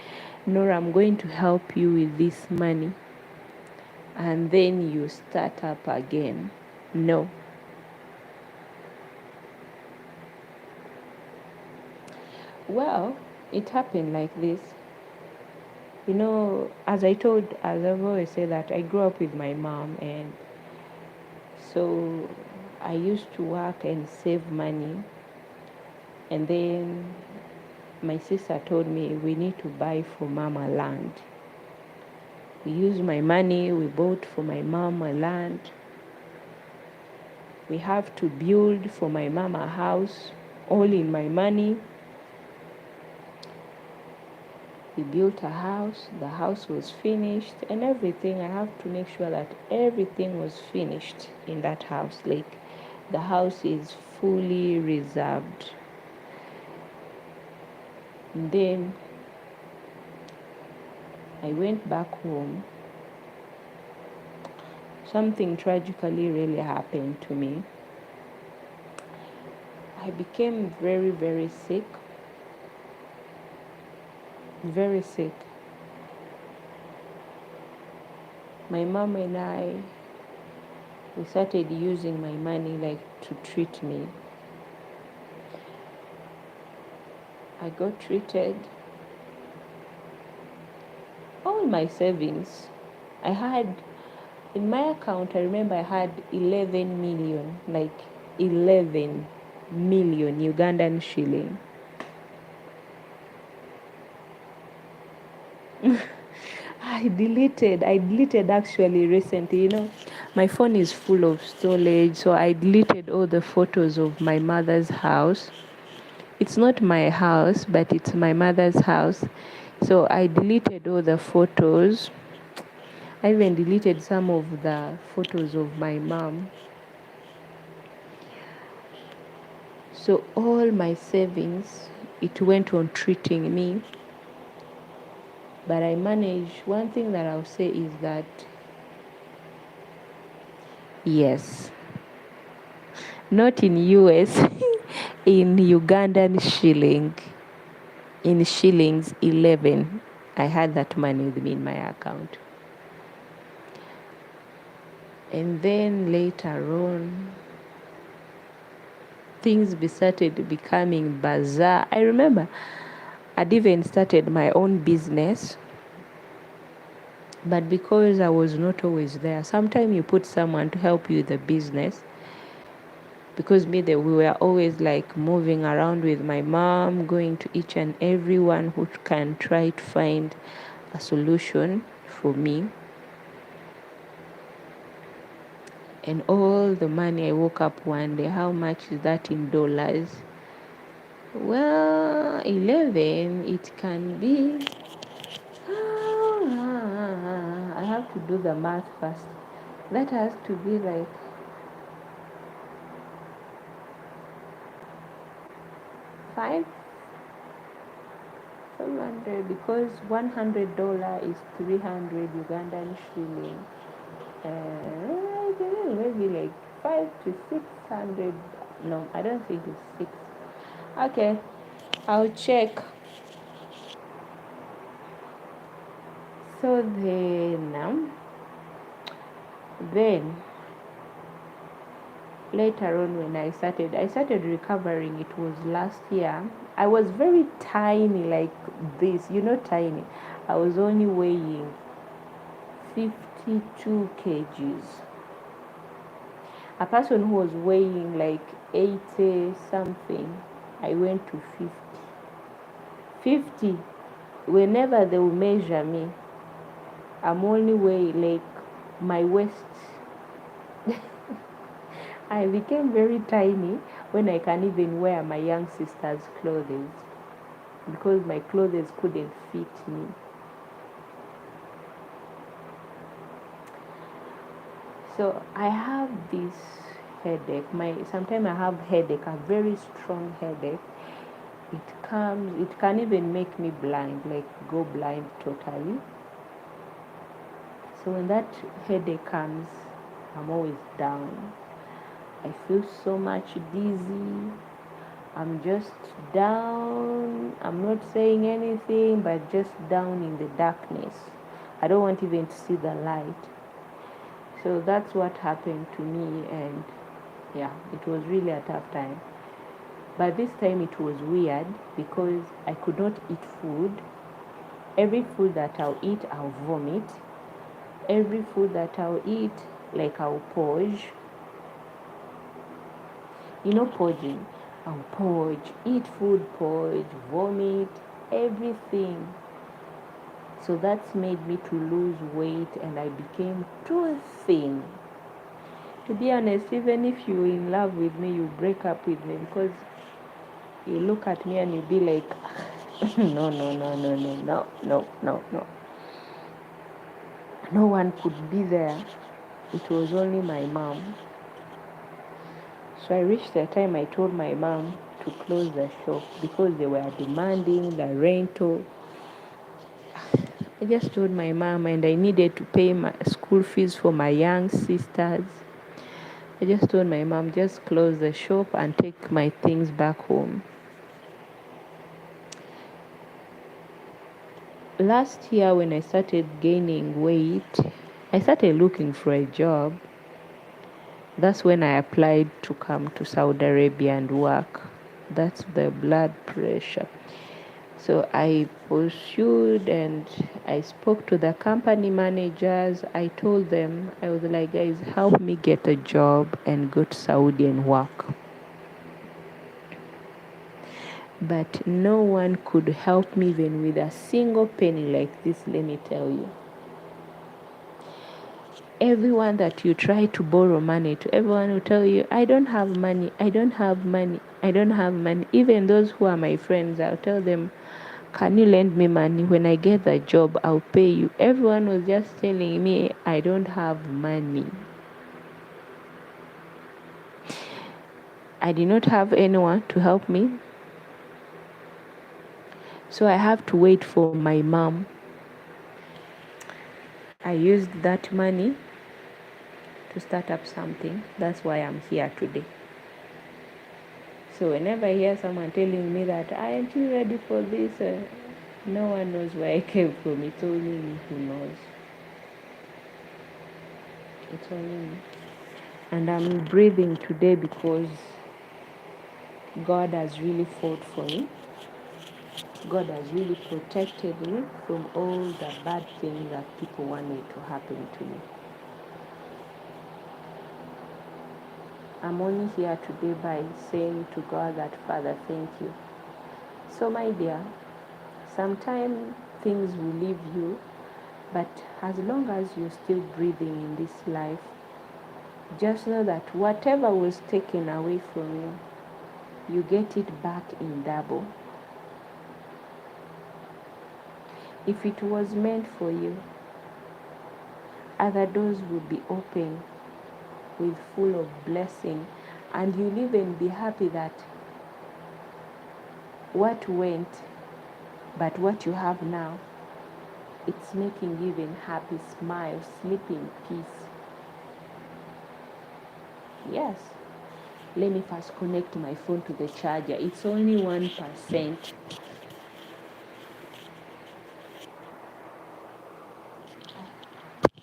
Nora, I'm going to help you with this money. And then you start up again. No. Well, it happened like this. As I've always said that I grew up with my mom, and so I used to work and save money. And then my sister told me we need to buy for mama land. We used my money, we bought for my mom a land. We have to build for my mom a house, all in my money. We built a house, the house was finished and everything. I have to make sure that everything was finished in that house. Like the house is fully reserved. And then I went back home. Something tragically really happened to me. I became very, very sick. Very sick. My mom and we started using my money to treat me. I got treated. All my savings, I had in my account, I remember I had 11 million, 11 million Ugandan shilling. I deleted actually recently. My phone is full of storage, so I deleted all the photos of my mother's house. It's not my house, but it's my mother's house. So I deleted all the photos. I even deleted some of the photos of my mom. So all my savings, it went on treating me. But I managed. One thing that I'll say is that, yes, not in US, in Ugandan shilling, in shillings 11, I had that money with me in my account. And then later on, things started becoming bizarre. I remember I'd even started my own business, but because I was not always there, sometimes you put someone to help you with the business. Because we were always moving around with my mom, going to each and everyone who can try to find a solution for me. And all the money, I woke up one day, how much is that in dollars? Well, 11, it can be, I have to do the math first. That has to be $500, because $100 is 300 Ugandan shilling. Maybe 5 to 600. No, I don't think it's 6. Okay, I'll check. So then later on, when I started recovering. It was last year. I was very tiny, like this, tiny. I was only weighing 52 kgs. A person who was weighing 80 something, I went to 50. Whenever they will measure me, I'm only weighing my waist. I became very tiny when I can't even wear my young sister's clothes, because my clothes couldn't fit me. So I have this headache. Sometimes I have headache, a very strong headache. It can even make me blind, go blind totally. So when that headache comes, I'm always down. I feel so much dizzy. I'm just down. I'm not saying anything, but just down in the darkness. I don't want even to see the light. So that's what happened to me, and yeah, it was really a tough time. But this time it was weird because I could not eat food. Every food that I'll eat, I'll vomit. Every food that I'll eat, like I'll purge. You know, purging. I'll purge, eat food, purge, vomit, everything. So that's made me to lose weight and I became too thin. To be honest, even if you're in love with me, you break up with me because you look at me and you be like, no, no, no, no, no, no, no, no, no. No one could be there. It was only my mom. So I reached the time I told my mom to close the shop because they were demanding the rental. I just told my mom and I needed to pay my school fees for my young sisters. I just told my mom, just close the shop and take my things back home. Last year when I started gaining weight, I started looking for a job. That's when I applied to come to Saudi Arabia and work. That's the blood pressure. So I pursued and I spoke to the company managers. I told them, I was like, guys, help me get a job and go to Saudi and work. But no one could help me even with a single penny like this, let me tell you. Everyone that you try to borrow money to, everyone will tell you, I don't have money, I don't have money, I don't have money. Even those who are my friends, I'll tell them, can you lend me money? When I get the job, I'll pay you. Everyone was just telling me I don't have money. I did not have anyone to help me. So I have to wait for my mom. I used that money to start up something. That's why I'm here today. So whenever I hear someone telling me that, aren't you ready for this? No one knows where I came from. It's only me who knows. It's only me. And I'm breathing today because God has really fought for me. God has really protected me from all the bad things that people wanted to happen to me. I'm only here today by saying to God that, Father, thank you. So my dear, sometimes things will leave you, but as long as you're still breathing in this life, just know that whatever was taken away from you, you get it back in double. If it was meant for you, other doors will be open with full of blessing, and you'll even be happy that what went, but what you have now, it's making you even happy, smile, sleep in peace. Yes. Let me first connect my phone to the charger. It's only 1%.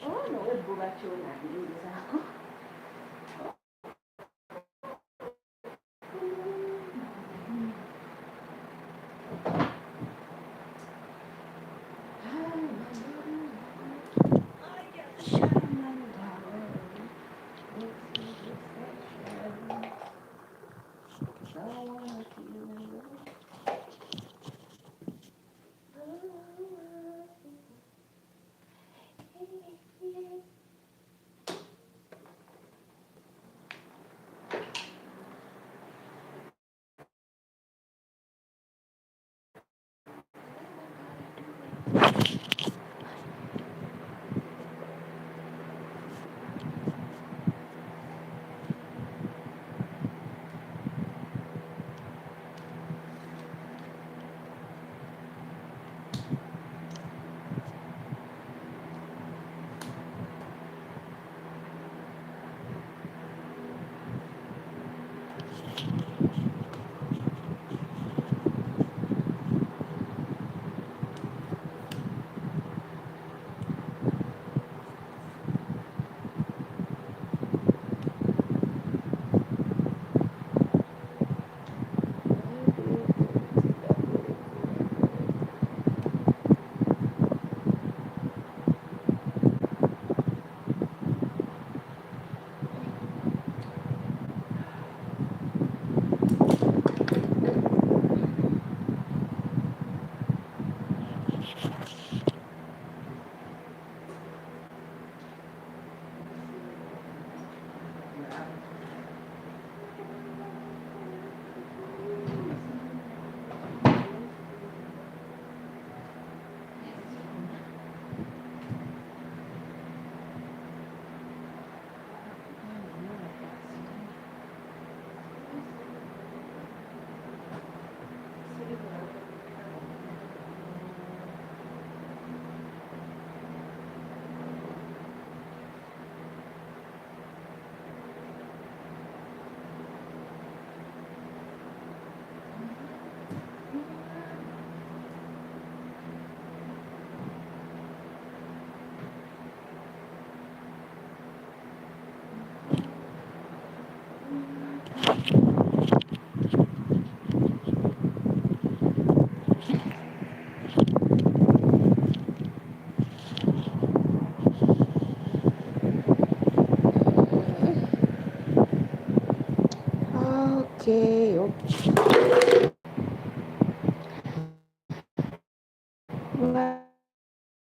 Oh, no, Okay, okay.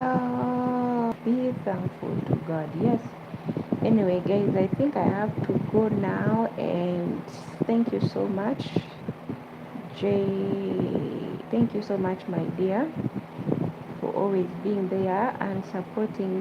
Wow, be thankful to God. Yes. Anyway, guys, I think I have to go now, and thank you so much, Jay. Thank you so much, my dear, for always being there and supporting me.